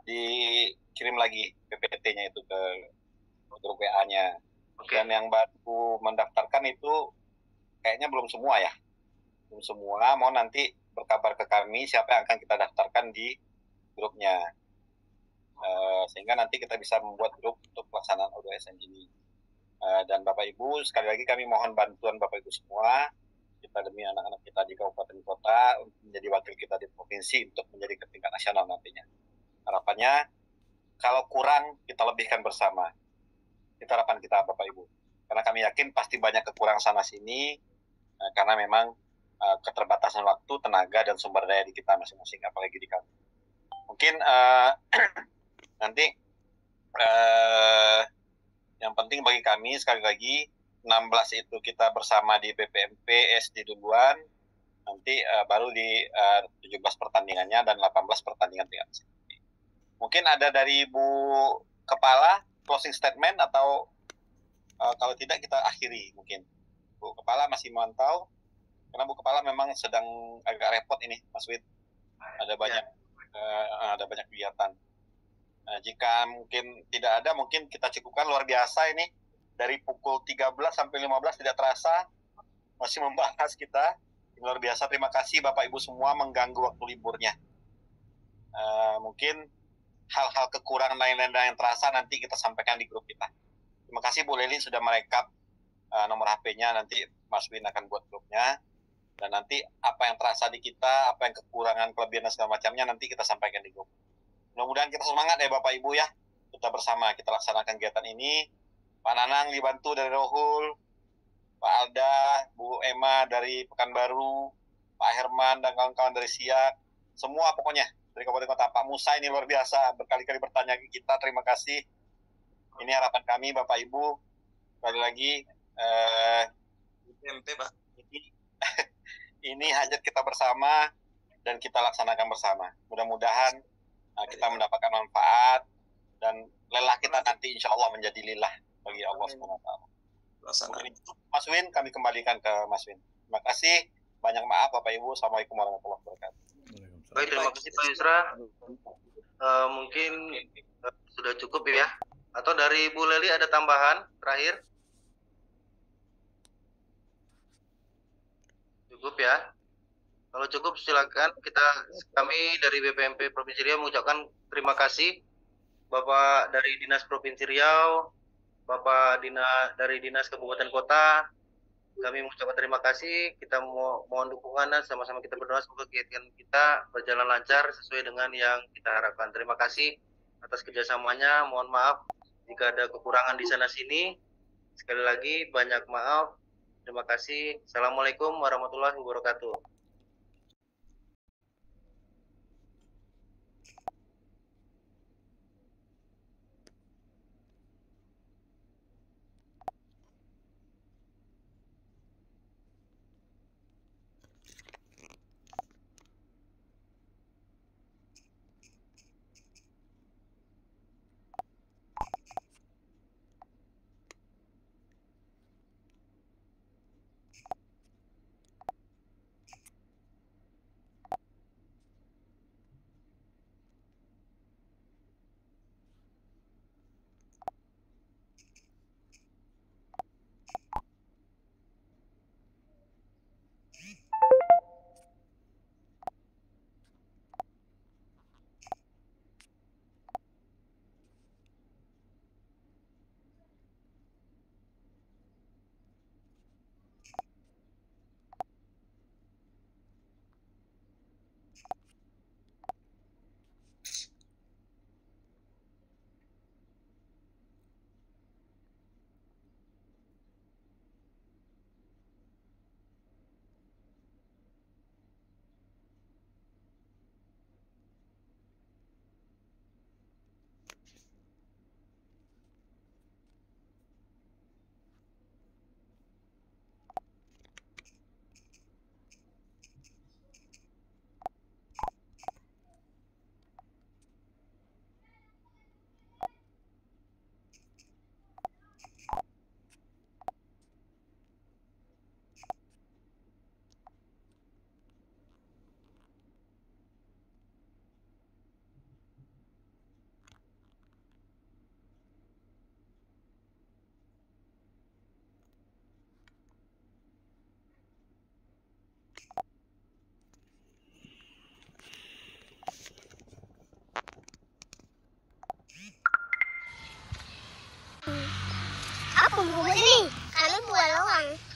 dikirim lagi PPT-nya itu ke grup WA-nya. Dan yang baru mendaftarkan itu kayaknya belum semua ya, belum semua. Mau nanti berkabar ke kami siapa yang akan kita daftarkan di grupnya, sehingga nanti kita bisa membuat grup untuk pelaksanaan O2SN ini. Dan Bapak Ibu, sekali lagi kami mohon bantuan Bapak Ibu semua, kita demi anak-anak kita di kabupaten kota untuk menjadi wakil kita di provinsi untuk menjadi ke tingkat nasional nantinya. Harapannya kalau kurang kita lebihkan bersama. Itu harapan kita Bapak Ibu. Karena kami yakin pasti banyak kekurangan sana sini karena memang keterbatasan waktu, tenaga dan sumber daya di kita masing-masing, apalagi di kami. Mungkin nanti yang penting bagi kami sekali lagi 16 itu kita bersama di BPMP SD duluan, nanti baru di 17 pertandingannya dan 18 pertandingan tingkat SMP. Mungkin ada dari Bu Kepala closing statement atau kalau tidak kita akhiri mungkin. Bu Kepala masih mantau, karena Bu Kepala memang sedang agak repot ini Mas Wid. Ada banyak kegiatan. Jika mungkin tidak ada, mungkin kita cukupkan. Luar biasa ini. Dari pukul 13 sampai 15 tidak terasa masih membahas kita. Luar biasa, terima kasih Bapak Ibu semua mengganggu waktu liburnya. Mungkin hal-hal kekurangan lain-lain yang terasa nanti kita sampaikan di grup kita. Terima kasih Bu Leli sudah merekap nomor HP-nya, nanti Mas Win akan buat grupnya. Dan nanti apa yang terasa di kita, apa yang kekurangan, kelebihan dan segala macamnya nanti kita sampaikan di grup. Mudah-mudahan kita semangat ya Bapak Ibu ya. Kita bersama kita laksanakan kegiatan ini. Pak Nanang dibantu dari Rohul, Pak Alda, Bu Emma dari Pekanbaru, Pak Herman dan kawan-kawan dari Siak, semua pokoknya dari Kabupaten Kota. Pak Musa ini luar biasa, berkali-kali bertanya ke kita, terima kasih. Ini harapan kami Bapak Ibu, sekali lagi MP Pak. Ini hajat kita bersama dan kita laksanakan bersama. Mudah-mudahan kita mendapatkan manfaat dan lelah kita nanti insya Allah menjadi lillah bagi Allah SWT. Mas Win, kami kembalikan ke Mas Win. Terima kasih, banyak maaf Bapak Ibu. Assalamualaikum warahmatullahi wabarakatuh. Baik, terima kasih Pak Yusra. Mungkin sudah cukup ya. Atau dari Bu Leli ada tambahan terakhir? Cukup ya. Kalau cukup silakan. Kami dari BPMP Provinsi Riau mengucapkan terima kasih Bapak dari Dinas Provinsi Riau, Bapak dari Dinas Kabupaten Kota. Kami mengucapkan terima kasih. Kita mohon dukungan dan sama-sama kita berdoa semoga kegiatan kita berjalan lancar sesuai dengan yang kita harapkan. Terima kasih atas kerjasamanya. Mohon maaf jika ada kekurangan di sana sini. Sekali lagi banyak maaf. Terima kasih. Assalamualaikum warahmatullahi wabarakatuh.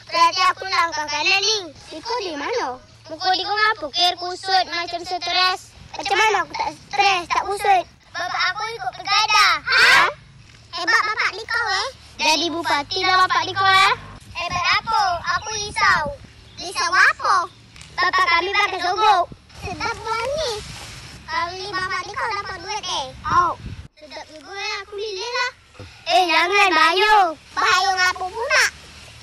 Berarti aku langkah kanan nih. Diko di mana? Muka Diko ngapa? Kir kusut macam stres. Macam mana aku tak stres, tak kusut? Bapak aku ikut pilkada. Hah? Hebat bapak Diko Jadi bupati dah bapak Diko Hebat apa? Aku risau. Risau apa? Bapak kami pakai sogok. Sedap wangi. Kali bapak Diko dapat duit Oh. Sedap juga aku milih lah. Jangan bahaya. Bahaya ngapa pula?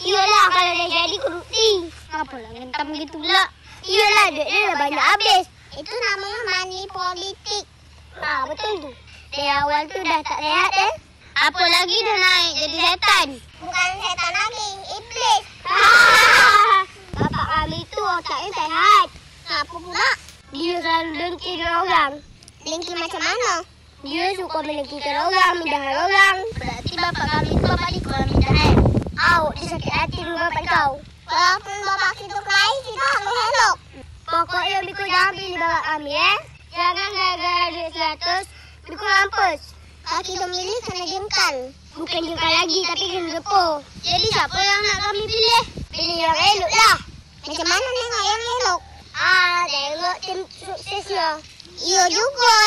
Iyalah kalau dah jadi korupsi. Ngapa lah ngentam gitu pula? Iyalah duitnya dah banyak habis. Itu namanya money politik. Betul tu. Dari awal tu dah tak rehat Apalagi dah naik jadi setan. Bukan setan lagi, iblis. Bapak kami tu otaknya sehat. Ngapa pula? Dia selalu dengki orang. Dengki macam mana? Dia suka mendengkikan orang, mendahan orang. Berarti bapak kami tu bapak Diko mendahan. Dia sakit hati dulu bapak kau. Walaupun bapak kita kelahi, kita harus elok. Pokoknya Biko jangan pilih bapak kami Jangan gara-gara duit 100, Biko mampus. Kalau kita milih kena jengkal. Bukan jengkal lagi, tapi kena gepo. Jadi siapa yang nak kami pilih? Pilih yang elok lah. Macam mana nengok yang elok? Tengok tim suksesnya. Iya juga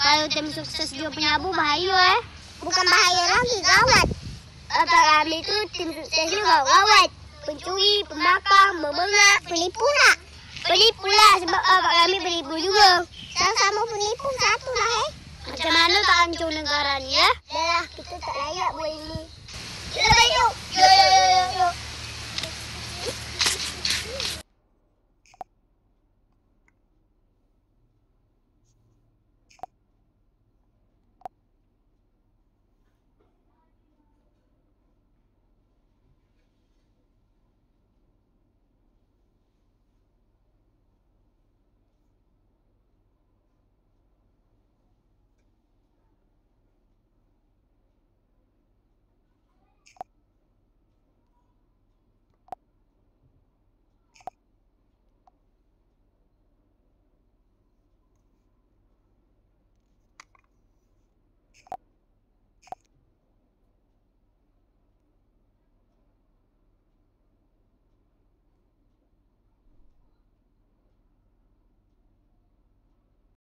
Kalau tim sukses dia punya abu bahaya Bukan bahaya lagi, gawat. Bapak kami tu tim sukses juga gawat. Pencuri, pembakar, membengak, penipu nak. Penipu lah sebab bapak kami penipu juga. Sama-sama penipu satu lah Macam mana tak hancur negara ni Dah lah, kita tak layak buat ini. Kita baik yuk. Yuk.